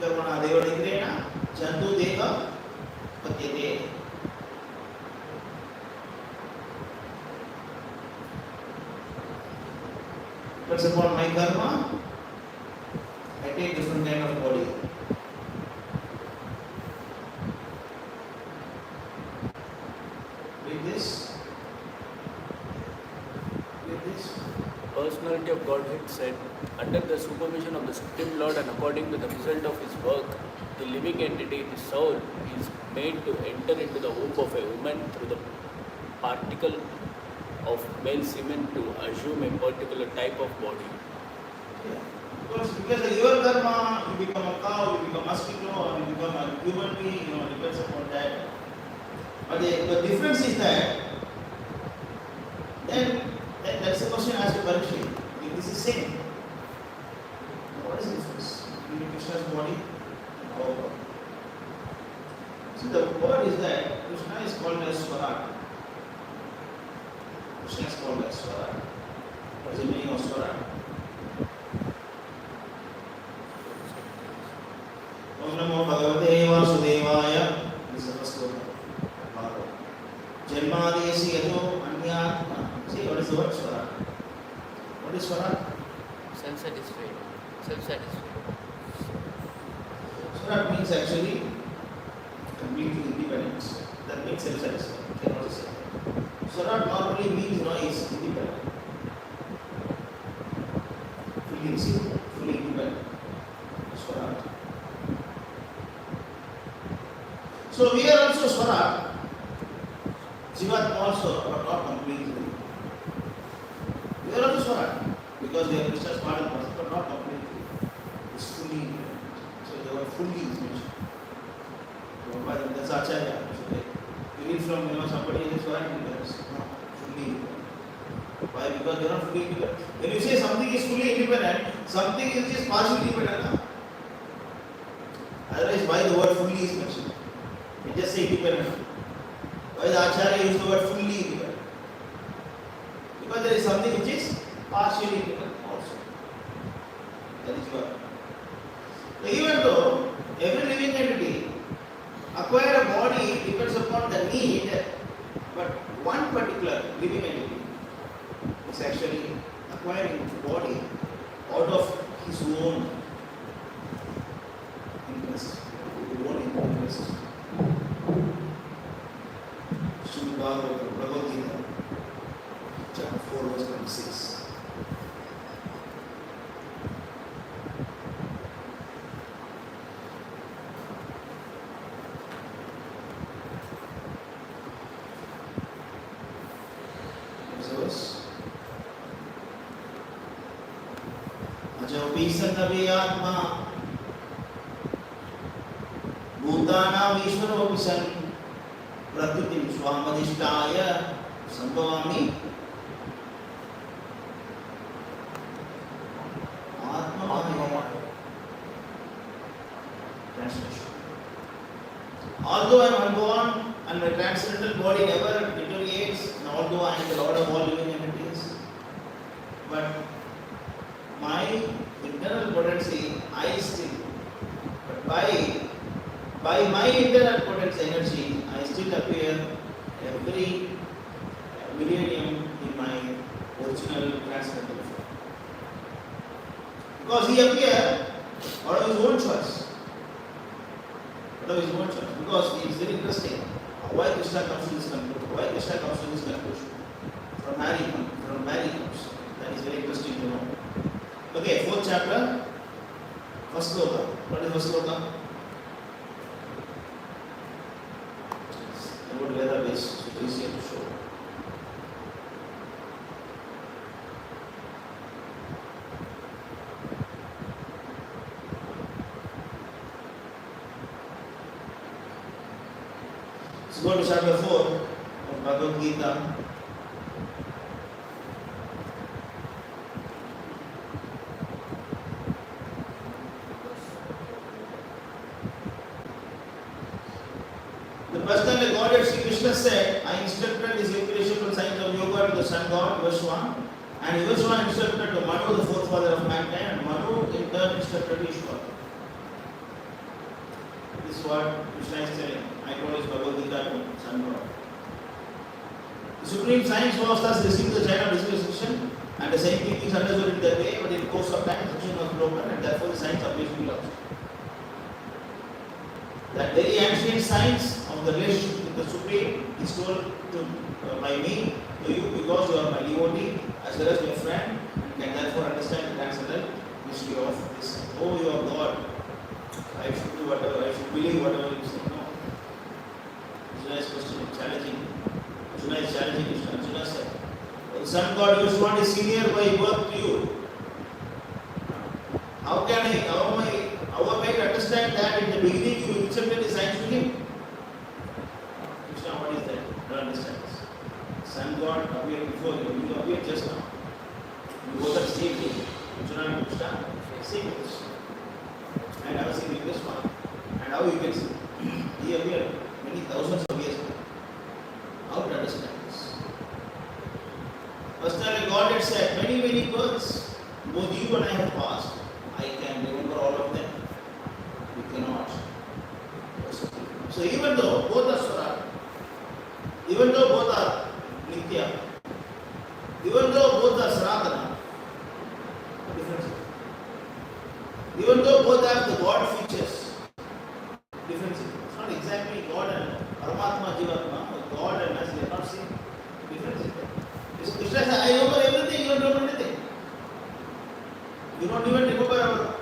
Karmana Devadigrena, Jantu Deva, Patyate. But upon my karma, I take different kind of body. With this. Personality of Godhead said, under the supervision of the Supreme Lord and according to the result of his work, the living entity, the soul, is made to enter into the womb of a woman through the particle of male semen to assume a particular type of body. Yeah. Because your karma, you become a cow, you become a mosquito, or you become a human being, depends upon that. But the difference is that, then that's the question asked to Parikshit. If this is same, what is the difference between Krishna's body and our body? See, the word is that Krishna is called as Swarat. Krishna is called as Swarat. What is the meaning of Swarat? Om Namo Bhagavate Vasudevaya. This is the first word. Janmadesi Yato Anyatma. See, what is the word Swarat? What is Swarat? Self-satisfied. Self-satisfied. Swarat means actually completely independence. That means self-satisfied. Cannot say. Swarat normally means is independent. Fully independent. Swarat. So we are also Swarat. Jivatma also, but not completely. We are also Swarat because we are Krishna's part and parcel, but not completely. It's fully independent. So the word fully is mentioned. That's Acharya. You read from somebody who is Swarat independence. No, fully independent. Why? Because they are not fully independent. When you say something is fully independent, something which is partially independent. Otherwise, why the word fully is mentioned? You just say independent. Why the Acharya use the word fully independent? Because there is something which is partially independent also. That is why. So even though every living entity acquire a body depends upon the need, but one particular living entity is actually acquiring the body out of his own interest. His own interest. Srimad Bhagavatam, Bhagavad Gita, chapter 4, verse 26. अजोपि आत्मा भूतानां ईश्वरोऽपि सन् प्रकृतिं स्वामधिष्ठाय संभवामि आत्मा. Translation. Although I am unborn and my transcendental body never deteriorates, and although I am the Lord of all living entities, but my internal potency, I still, but by my internal potency energy, I still appear every millennium in my original transcendental form. Because he appeared out of his own choice. Out of his own choice. Because it is very interesting why Krishna comes to this conclusion. Why Krishna comes to this conclusion? From Mary comes. That is very interesting to know. Okay, 4th chapter, 1st sloka. What is 1st sloka? About Veda base, so it is easier to show. Let's go to chapter 4 of Bhagavad Gita. Personally, Godhead Sri Krishna said, I instructed his empirical science of yoga to the sun god Vishwan, and Vishwan instructed to Manu, the fourth father of mankind, and Manu in turn instructed Ishwar. This is what Krishna is telling. I told his Bhagavad Gita to sun god. The supreme science was thus received the China dispensation, and the scientific things understood in their way, but in the course of time, the was broken, and therefore the science appears to be lost. That very ancient science of the relationship with the Supreme is told by me to you because you are my devotee as well as my friend and can therefore understand the transcendental mystery of this. Oh, you are God. I should do whatever, I should believe whatever you say. No. Arjuna is questioning, challenging. Arjuna is challenging Krishna. Arjuna said, the sun god Vishwan is senior by birth to you. How am I to understand that in the beginning you accepted the science to him? Krishna, what is that? I don't understand this. Sun God appeared before you. You appeared just now. You both are same thing. Arjuna and Krishna, same thing. And I was saying this one. And how you can see? He appeared many thousands of years ago. How to understand this? First time God had said, many births, both you and I have passed. I can remember all of them. You cannot. So even though both are Swara, even though both are Nitya, even though both are Sanatana, what difference is it? Even though both have the God features, difference is it? It's not exactly God and Paramatma, Jivatma, God and us, they are not same. Difference is it? So Krishna says, I remember everything, you don't remember anything. You don't even remember our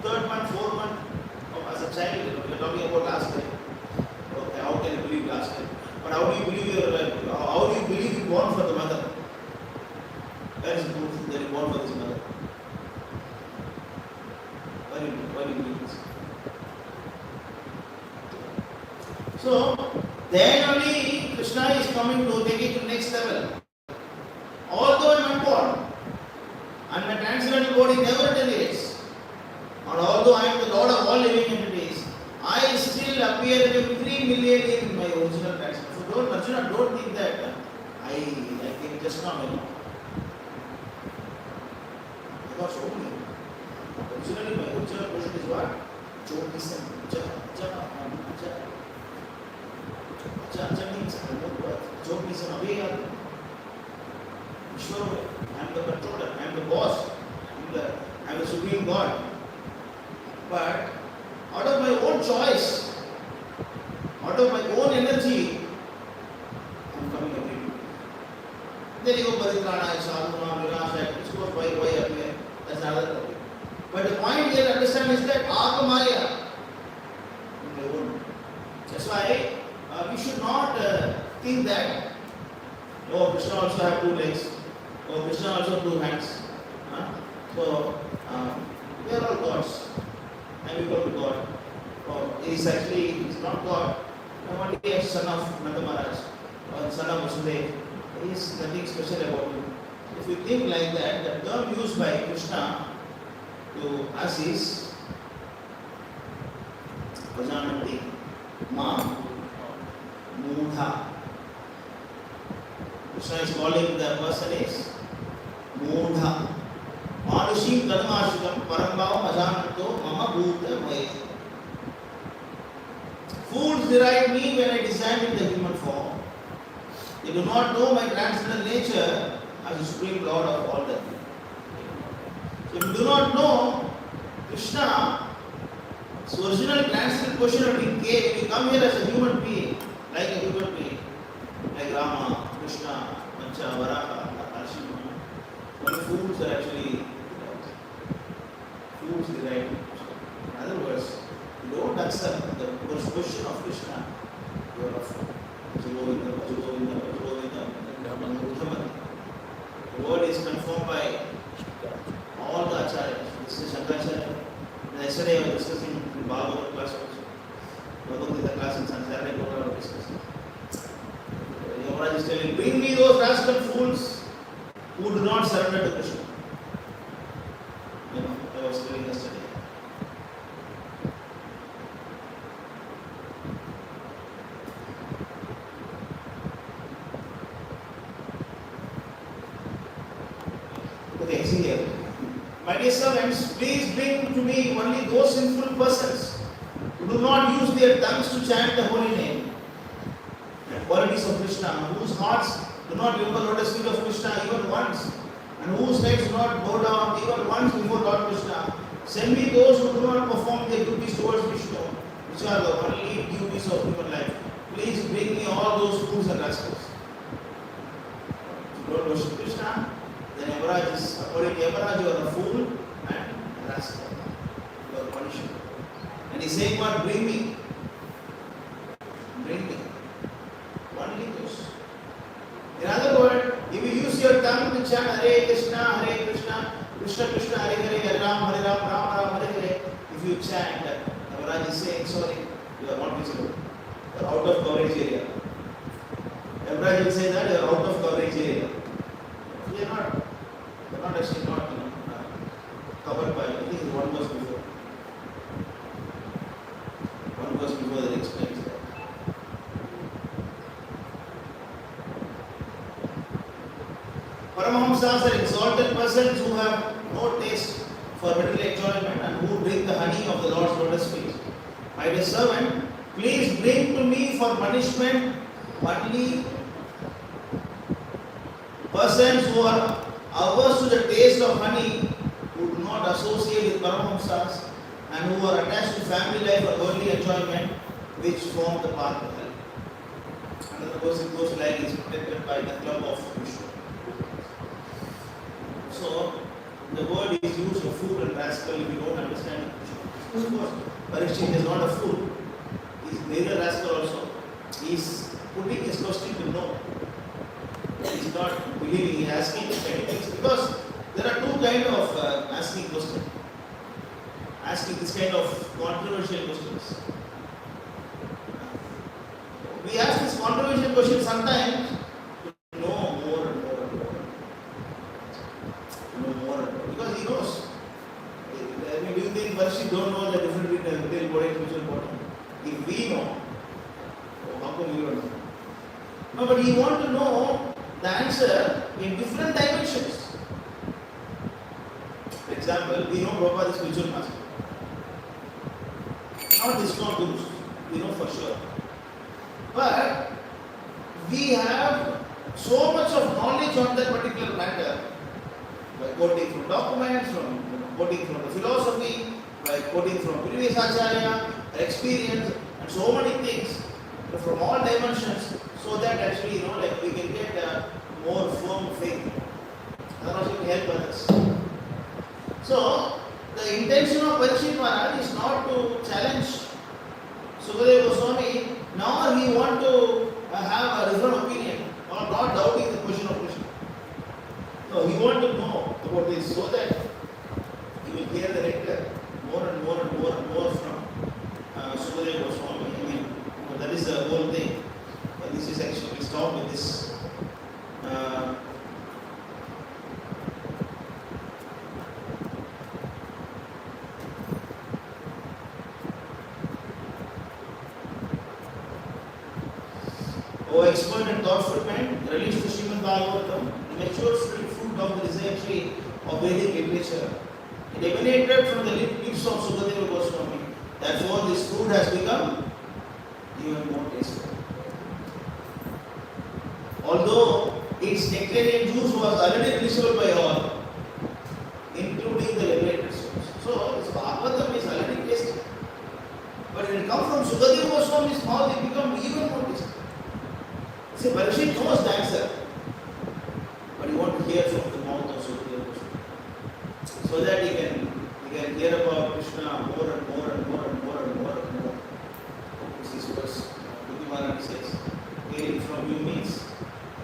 3rd month, 4th month as a child. We are talking about last time. Okay, how can you believe last time? But how do you believe how do you believe you born for the mother? Where is the proof that you born for this mother? Why do you believe this? So then only Krishna is coming to take it to the next level. Although I am unborn, and my transcendental body never deteriorates, and although I am the Lord of all living entities, I still appear every 3 million in my original transcendental. So Arjuna, don't think that I think just now, God showed me. Originally, my original question is what? Chotisam. Acha means I don't know what. Chotisam. Ishwara, I am the controller, I am the boss, I am the supreme God. But out of my own choice, out of my own energy, I am coming every day. Then you go Paritrana, Sadhuna, Vinasa, which goes why up here. That's another topic. But the point here to understand is that Agamaya. That's why we should not think that, oh, Krishna also have 2 legs, oh, Krishna also 2 hands. So, they are all gods. And we go to God. Oh, he is not God. Only a son of Nanda Maharaj or son of Vasudev. There is nothing special about him. If you think like that, the term used by Krishna to us is Prajanati Ma Mudha. Krishna is calling the person is Mudha. Manushim Kadamashikam Parambhavam Ajananto Mama Bhuta Maya. Fools deride me when I design in the human form. They do not know my transcendental nature as the Supreme Lord of all that. If you do not know Krishna, so original transcendental question of being came, if you come here as a human being, like Rama, Krishna, Pancha, Varaha, Arshima, only fools are actually fools derived. In other words, you don't accept the question of Krishna, you are of Vajugovinda, the word is confirmed by all the acharyas. This is Shankaracharya. Yesterday I was discussing in Bhagavad class also. Bhagavad Gita class in Saturday we were discussing. Yamaraj is telling, bring me those rascal fools who do not surrender to Krishna. I was telling yesterday. Okay, see here. My dear servants, please bring to me only those sinful persons who do not use their tongues to chant the holy name, the qualities of Krishna, whose hearts do not remember lotus feet of Krishna even once, and whose heads do not bow down even once before Lord Krishna. Send me those who do not perform their duties towards Vishnu, which are the only duties of human life. Please bring me all those fools and rascals. If you don't worship Krishna, then Yamaraj is, according to Yamaraj, you are a fool and a rascal. You are punished. And he's saying what? Bring me. Bring me. Only those. In other words, if you use your tongue to chant Hare Krishna, Krishna Krishna, Hare Hare, Hare Ram, Ram, Hare Hare, if you chant, Yamaraj is saying, sorry, you are not visible. You are out of coverage area. Yamaraj will say that you are out of coverage area. We are not actually not covered by, I think it's one verse before. One verse before that explains that. Paramahamsas are exalted persons who have no taste for material enjoyment and who drink the honey of the Lord's lotus feet. My dear servant, please bring to me for punishment only persons who are averse to the taste of honey, who do not associate with Paramahamsas, and who are attached to family life or worldly enjoyment, which form the path of hell. Another person goes like is protected by the club of Vishnu. So, the word is used for fool and rascal if you don't understand it. Of course, Parikshit is not a fool. He is neither a rascal also. He is putting his question to know. He is not believing, he is asking many things because there are two kinds of asking questions. Asking this kind of controversial questions. We ask this controversial question sometimes to know more and more and more. To know more and more. Because he knows. I mean, do you think Parikshit don't know the difference between the retail body and mutual body? If we know, how come you don't know? No, but he wants to know the answer in different dimensions. For example, we know Prabhupada is spiritual master. Not this, not gurus. We know for sure. But we have so much of knowledge on that particular matter quoting from documents, quoting from the philosophy, by quoting from previous acharya, experience, and so many things from all dimensions, so that actually like we can get a more firm faith. Otherwise, it will help others. So the intention of Parikshit Maharaj is not to challenge Sukadeva Goswami, nor he want to have a different opinion or not doubting the question of Krishna. No, he want to know about this so that he will hear the nectar more and more and more and more from Sukadeva Goswami. I mean, that is the whole thing. This is actually, we stop with this. O expert and thoughtful man, released to Srimad Bhagavatam, the mature fruit of the desired tree of Vedic literature. It emanated from the lips of Sukadeva Goswami. Therefore, this fruit has become even more tasteful. Although its nectarian juice was already releasable by all, including the liberated souls. So, this Bhagavatam is already tasted. But when it comes from Sukadeva Goswami's mouth, it becomes even more tasty. See, Parikshit knows the answer, but you want to hear from the mouth of Sukadeva Goswami, so that he can hear about Krishna more and more and more and more and more and more. This is what Bhakti Maharaj says. Hearing from you means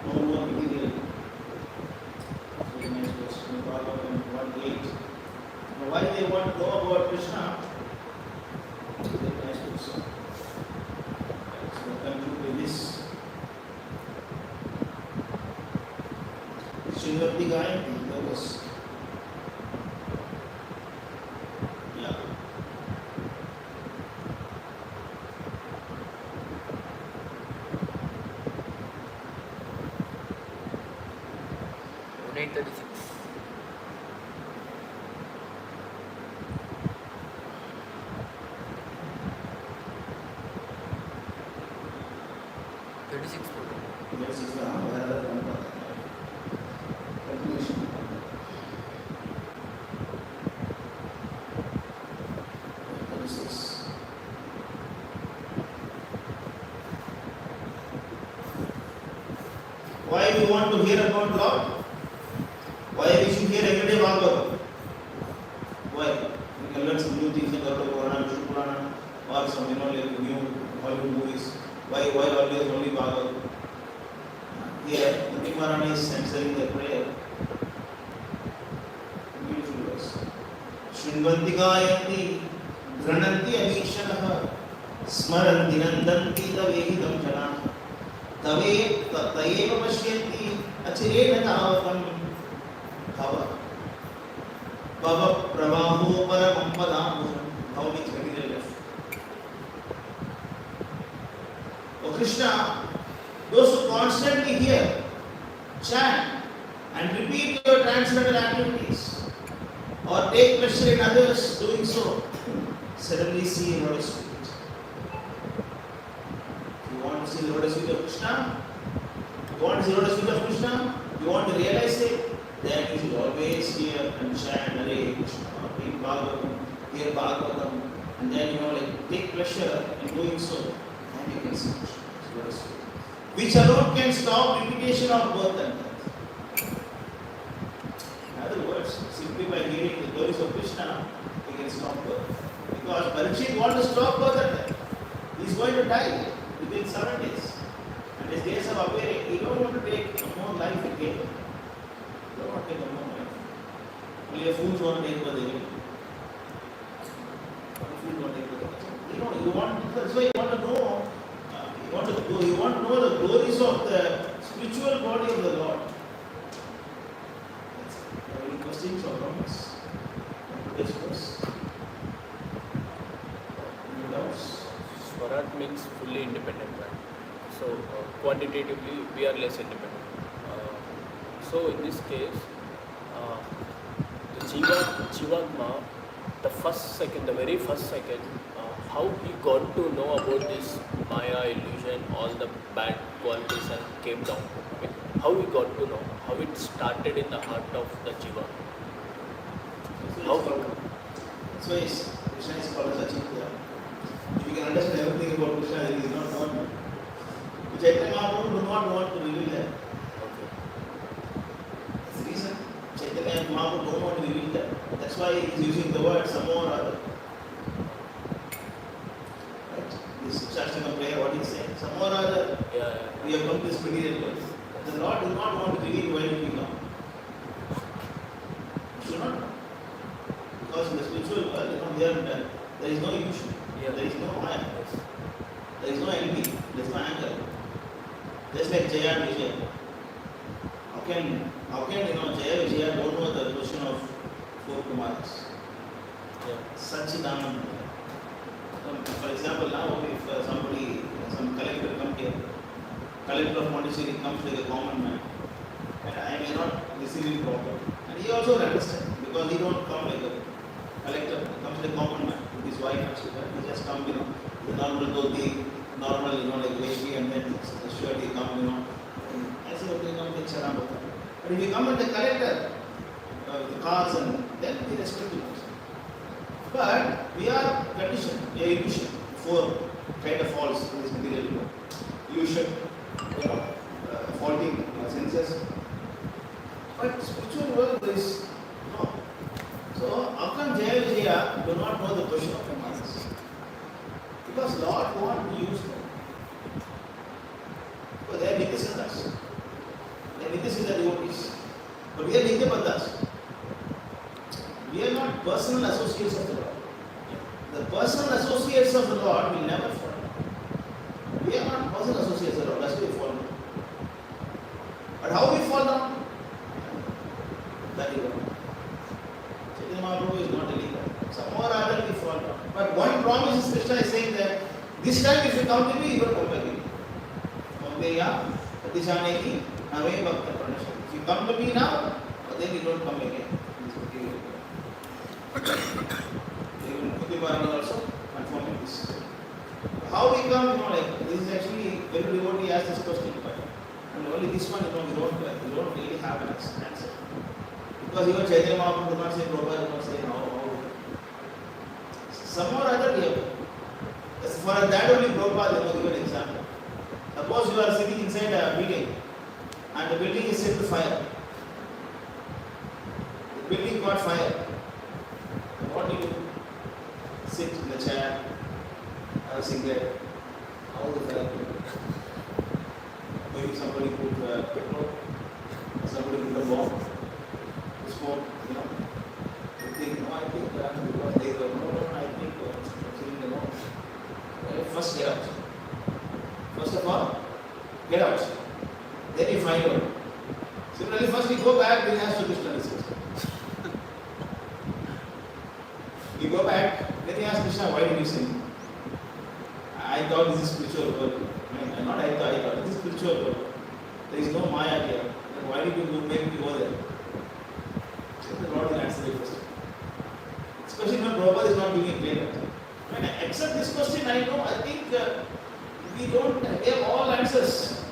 no more material. Very nice question. Bhagavatam 1:8. Now, why they want to know about Krishna? Very nice question. So I conclude with this. Srimati Gayanti, that was, yeah. That is the conclusion. Why we want to hear about Lord? Why we should hear every day Bhagavatam? Why? We can learn some new things in Garuda Purana, Vishnu Purana, or some like new Hollywood movies. Why always only Bhagavatam? Here, Bhakti Maharaj is answering the prayer. Beautiful verse. Shrinvanti Gayanti, Grananti Abhishanah, Smaranti Nandanti Tavehidam Jana, Tayeva Pashyanti, Achirena Tavatam, Bhava. Bhava Pravaho Paramam Padam, how we material left. O Krishna, those who constantly hear, chant, and repeat your transcendental activities, or take pleasure in others doing so, suddenly see lotus feet. You want to see the lotus feet of Krishna? You want to see the lotus feet of Krishna? You want to realize it? Then you should always hear and chant, Hare Krishna, read Bhagavatam, hear Bhagavatam, and then take pleasure in doing so, and you can see Krishna's lotus feet, which alone can stop repetition of birth and death. In other words, simply by hearing the glories of Krishna, he can stop birth. Because Parikshit wants to stop birth and death. He is going to die within 7 days. And his days are appearing. He don't want to take a more life again. He don't want to take a more life. Only a fool want to take birth again. A fool want to take birth again. That's why you want to know. You want to know the glories of the spiritual body of the Lord. Any questions or comments? Yes, first. Any doubts? Swarat means fully independent, right? So quantitatively we are less independent. So in this case, the Jivatma, the very first second, how he got to know about this Maya illusion, all the bad qualities, and came down. I mean, how he got to know, how it started in the heart of the Jiva. How he come? So yes, Krishna is called as Achintya. If you can understand everything about Krishna, then he is not known. Chaitanya Mahaprabhu do not want to reveal that. Okay. That's the reason. Chaitanya Mahaprabhu don't want to reveal that. That's why he is using the word some more or other. Right? This Shastakam prayer, what he is saying. Some more or other, Yeah. we have come to this material world. The Lord does not want to reveal why did we come. You should not know. Because in the spiritual world, there is no illusion. Yeah. There is no Maya. Yes. There is no envy. There is no anger. Just like Jaya and Vijaya. How can Jaya and Vijaya don't know the question of four Kumaras? Yeah. Sachidananda. For example, now if some collector comes here, collector of Pondicherry comes like a common man, and I may not receive him properly. And he also will understand because he don't come like a collector, he comes like a common man with his wife and children. He just come, the normal dhoti, normal, like Veshi, and then the shirt he come, and I say, okay, take Sharam. But if you come with the collector, the cars, and then we respect him. But we are conditioned, we are illusion. Four kind of faults in this material world. Illusion, faulty senses. But spiritual world there is no. So how come Jaya Vijaya do not know the question of the masses? Because Lord wants to use them. Because they are Nitya-Siddhas. They are Nitya-Siddha devotees. But we are Nitya-Baddhas. We are not personal associates of the Lord. The personal associates of the Lord will never fall. We are not personal associates of the Lord, that's why we fall down. But how we fall down? That is what. Chaitanya Mahaprabhu is not telling that. Some more other we fall down. But one promise is Krishna is saying that this time if you come to me, you will come back again. If you come to me now, then you don't come again. Even Kutiparana also confirming this. How we come, this is actually very devotee asked this question, but and only this one, we don't really have an answer. Because even Chaitanya Mahaprabhu did not say Prabhupada, did not say how. Some more other we have. For that only Prabhupada give an example. Suppose you are sitting inside a building and the building is set to fire. The building caught fire. What do you do? Sit in the chair, have a cigarette, how the fire go? Maybe somebody put petrol, somebody put a bomb, smoke, You think, no, I think because they were, no, I think saying no. First get out. First of all, get out. Then you find out. Similarly, first you go back, then you ask to Krishna this question. You go back, then you ask Krishna, why did you sin? I thought this is spiritual world. Not I thought, this is spiritual world. There is no Maya here. Then why did you make me go there? So the Lord will answer the question. Especially when Prabhupada is not giving a clear answer. When I accept this question, I think we don't have all answers.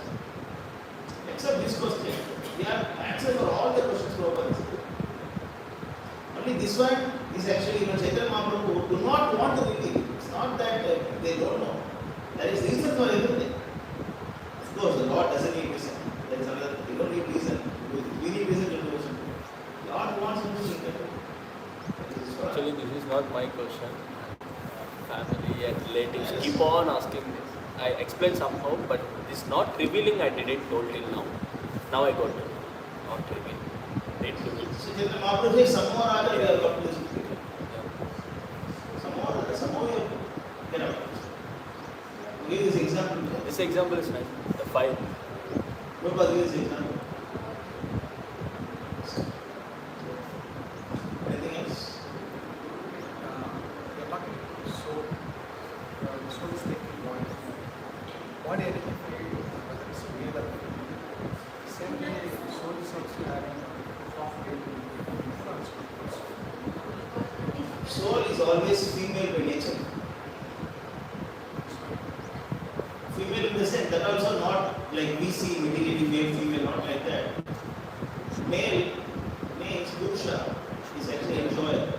Except this question. We have answers for all the questions Prabhupada is giving. Only this one is actually, Chaitanya Mahaprabhu do not want to reveal. It's not that they don't know. There is reason for everything. Of course, the Lord doesn't need reason. There is another, we don't need reason. We need reason to do something. God wants him to see that. Actually, this is not my question. Family and relatives keep on asking this. I explained somehow, but this not revealing I didn't told till now. Now I got it. Not revealing. Need to be. So Chaitanya Mahaprabhu says, some more other we have got to this. Somehow you get out. Give this example. This example is nice. The fire. Prabhupada give this example. Anything else? You're talking about soul. The soul is taking body identified whether it's male or female. Same way, soul is also having soft Soul is always female by nature. Female in the sense that also not like we see materially male, female, not like that. Male means Purusha is actually enjoyer.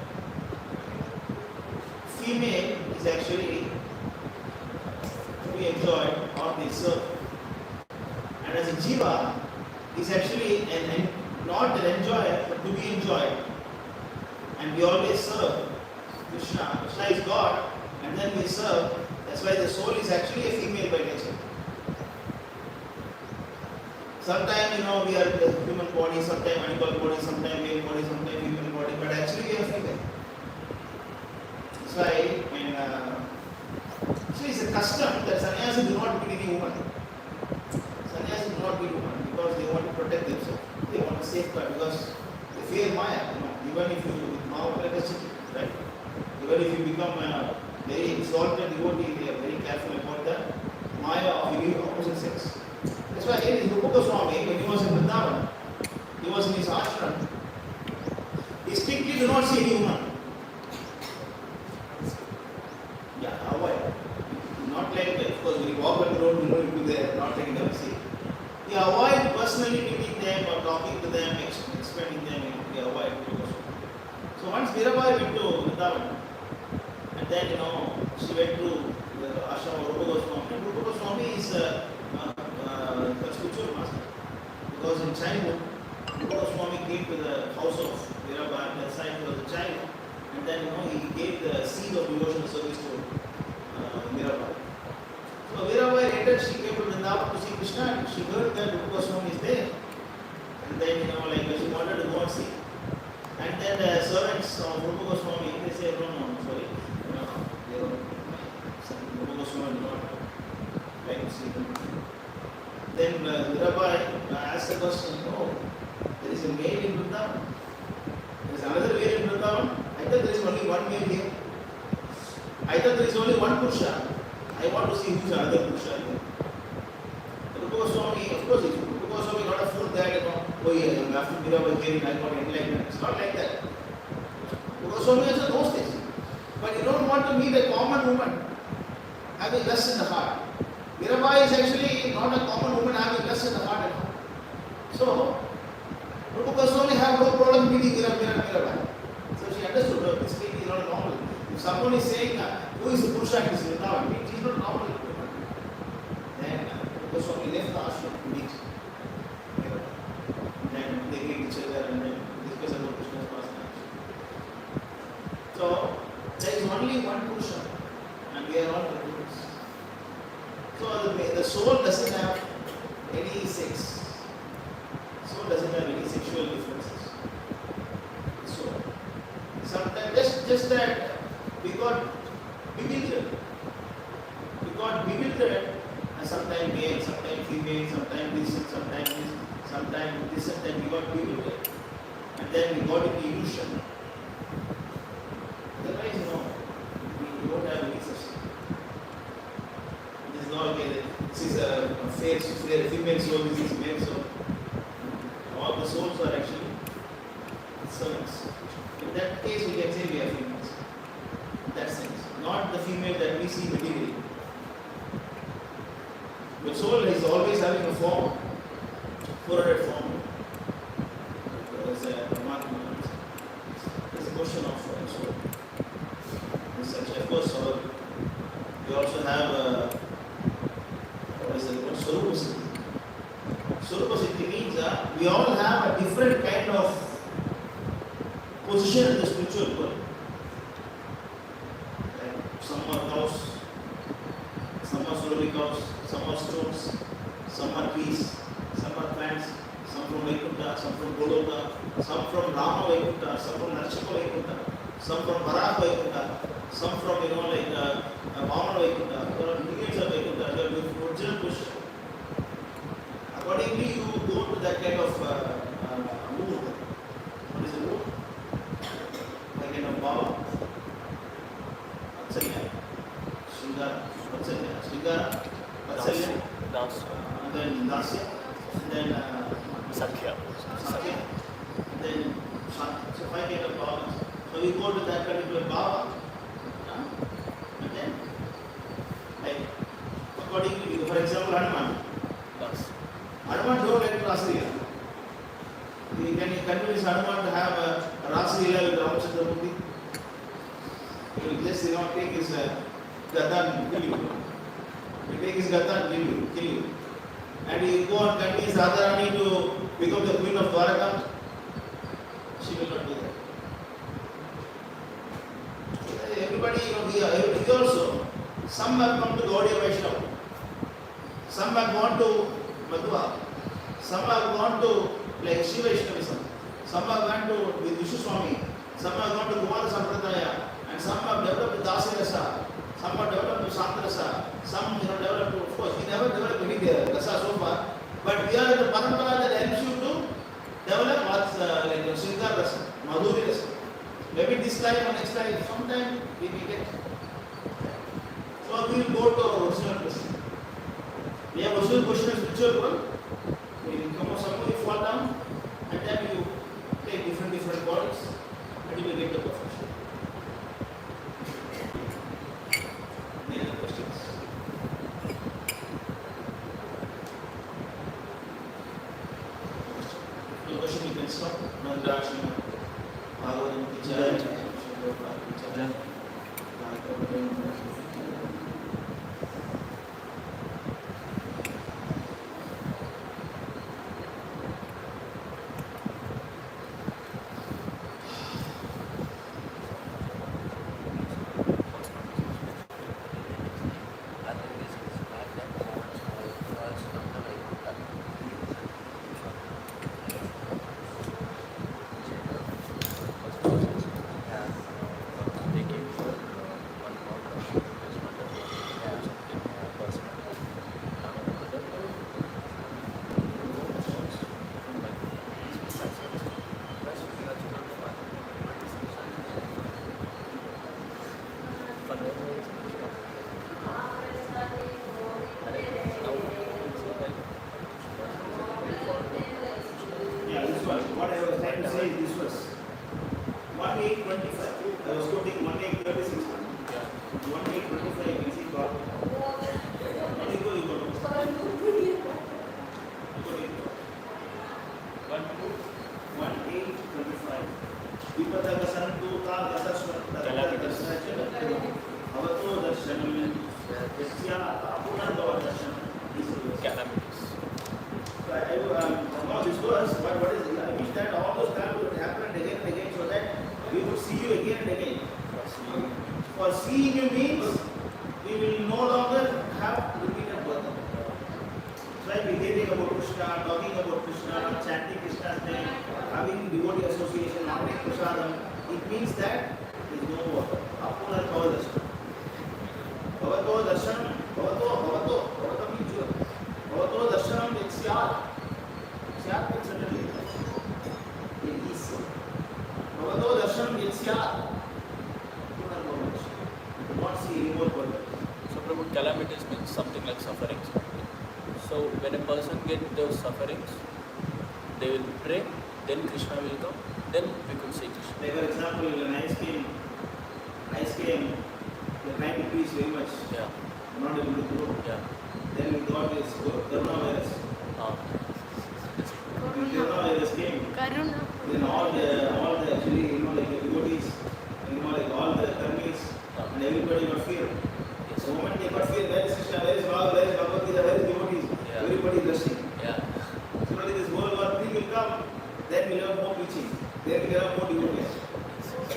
female is actually to be enjoyed or they serve. And as a jiva is actually not an enjoyer but to be enjoyed. And we always serve Krishna. Krishna is God and then we serve. That's why the soul is actually a female by nature. Sometimes we are the human body, sometimes animal body, sometimes male body, sometimes female body, but actually we are female. That's why so it's a custom that sannyasis do not meet any woman. Sannyasis do not meet woman because they want to protect themselves. They want to safeguard because they fear Maya. Even if you right? Even if you become a very exalted devotee, they are very careful about the Maya of the opposite sex. That's why in Rupa Goswami, when he was in Vrindavan, he was in his ashram, he strictly do not see any woman. Yeah, avoid. Not like that. Of course, when you walk on the road, you know you be there, not like you never see. You avoid personally meeting them or talking to them, explaining them, you avoid. So once Mirabai went to Vrindavan, and then she went to the ashram of Rupa Goswami. And Rupa Goswami is a spiritual master. Because in childhood, Rupa Goswami came to the house of Mirabai, and that side was a child, and then he gave the seed of devotional service to Mirabai. So Mirabai later she came to Vrindavan to see Krishna, and she heard that Rupa Goswami is there. And then she wanted to go and see. And then the servants of Rupa Goswami, they say, no, sorry, Rupa Goswami did not like to see them. Then Mirabai asked the question, there is a male in Vrindavan. There is another male in Vrindavan. I thought there is only one male here. I thought there is only one Purusha. I want to see who is another Purusha here. Rupa Goswami, of course, if Rupa Goswami not a fool that, after Mirabai hearing, I got enlightenment. It's not like that. Rupa Goswami also knows this. But you don't want to meet a common woman having lust in the heart. Mirabai is actually not a common woman having lust in the heart at all. So, Rupa Goswami have no problem meeting Mirabai. So she understood this thing is not normal. If someone is saying, who is the Purusha in this Vrindavan, it is not normal. Then Rupa Goswami left the ashram to meet Mirabai. Then they meet each other and then discuss about Krishna's pastimes. So, there is only one Purusha and we are all the Purus. So the soul doesn't have any sex. Soul doesn't have any sexual differences. So sometimes just that we got bewildered. We got bewildered, and sometimes male, sometimes female, sometimes this, sometimes this, sometimes this, and then we got bewildered, and then we got into illusion. Otherwise, we don't have any such thing. It is not okay. This is a female soul, this is male soul. All the souls are actually servants. In that case, we can say we are females. In that sense. Not the female that we see materially. The soul is always having a form, 400 form. There's a question of soul. Such, of course, we also have Swarupa Siddhi. Swarupa Siddhi means we all have a different kind of position in the spiritual world. Some are cows, some are surely cows, some are stones, some are trees, some are plants, some from Vaikuntha, some from Goloka, some from Rama Vaikuntha, some from Narchaka Vaikuntha, some from Bharat Vaikuntha, some from Vamana Vaikuntha. There are millions of Vaikuntha. There is original question. Accordingly, you go to that kind of mood. What is the mood? That kind of bhava. Vatsalya, Shringara, Vatsalya, Shringara, Vatsalya, and then Dasya, and then Sakhya, and then Shanti. So 5 kind of bhavas. So we go to that particular bhava, and then, like, accordingly, for example, Hanuman. Hanuman don't like Rasliya. Can you convince Hanuman to have a Rasliya with Ramachandra Murti? He will just take his gata and kill you. He will take his gata and kill you. And he will go and convince Radharani to become the queen of Dwaraka. She will not do that. Everybody, we also, some have come to Gaudiya Vaishnava, some have gone to Madhva, some have gone to like Shiva Vaishnavism, some have gone to with Vishnu Swami, some have gone to Kumara Sampradaya, and some have developed Dasi Rasa, some have developed Santa Rasa, some developed, of course, we never developed any Rasa so far, but we are in the parampara that helps you to develop what's like Sringar Rasa, Madhuri Rasa. Maybe this time or next time, sometime we will get. So we will go to our original question. We have original question of spiritual world. We will come somewhere, you fall down, and then you take different bodies, and you will get the perfection. Any other questions? No question, you can stop. Mandrashna. Bhagavatam Jai. Jai. What I was trying to say is this was 1825. I was quoting 1836. 1825, you can see God. What is going on? 1825. Vipadaga Santuta Gasaswara Avato Darshanam Yasya Apunandava Darshanam. Calamities. Now this was, but what is it? I wish that all those times would happen again and again so that we would see you again and again. For seeing you means we will no longer have repeated birth. Try behaving about Krishna, talking about Krishna, chanting Krishna's name, having devotee association, offering prasadam. It means that there is no more. Apuna Bhavadarshana. Bhavato Darshanam, Bhavato means you. Bhavato Darshanam means Syat. Syat means certainly. It is so. Bhavato Darshanam means Syat. Apuna Bhavadarshana. Do not see any more further. So, Prabhu, calamities means something like sufferings. So, when a person gets those sufferings, they will pray, then Krishna will come, then we could see Krishna. Like for example, when ice came, the trying to preach very much, Yeah, not able to grow. yeah. Then we got this coronavirus. When coronavirus came, Karuna. then all the actually, like the devotees, like all the karmis, and everybody got fear. Yes. The moment they got fear, where is Krishna, where is Bhagavad, where is Bhagavad Gita, where is devotees? Yeah. Everybody is rushing. Yeah. Similarly, this World War III will come, then we'll have more preaching, then we'll have more devotees.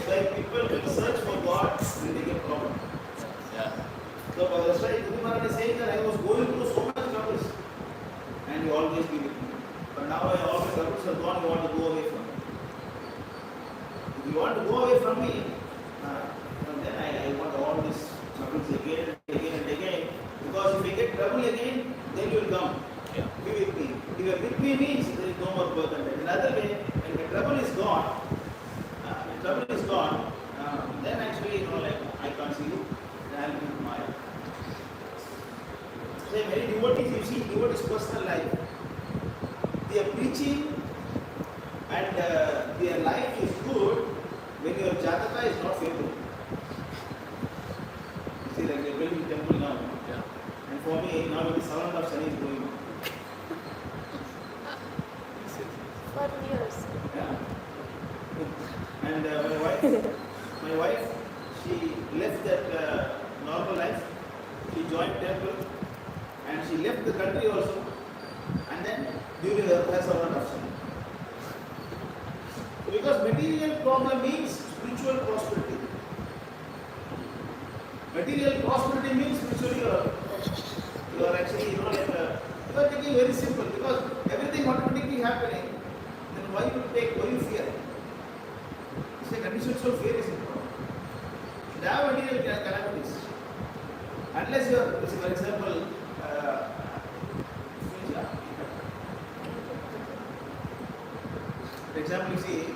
Like people will search for God when they get problem. Yeah. So that's why Guru Maharaj is saying that I was going through so much troubles and you always be with me. But now all the troubles are gone, you want to go away from me. If you want to go away from me, then I want all these troubles again and again and again. Because if you get trouble again, then you will come. Yeah. Be with me. If you are with me means there is no more burden. Another way, when the trouble is gone, then actually, like I can't see you, then I'll be Maya. So many devotees, you see devotees' personal life. They are preaching and their life is good when your jataka is not favorable. You see, like they're building temple now. Yeah. And for me, now it is 7 of Shani is going on. For years. Yeah. And my wife, she left that normal life. She joined temple and she left the country also. And then during her servant of sin. Because material problem means spiritual prosperity. Material prosperity means spiritually you are actually, you are taking very simple because everything automatically happening. Then why you fear? It's a condition, so fear is important. You have material calamities. Unless you are, for example, you see,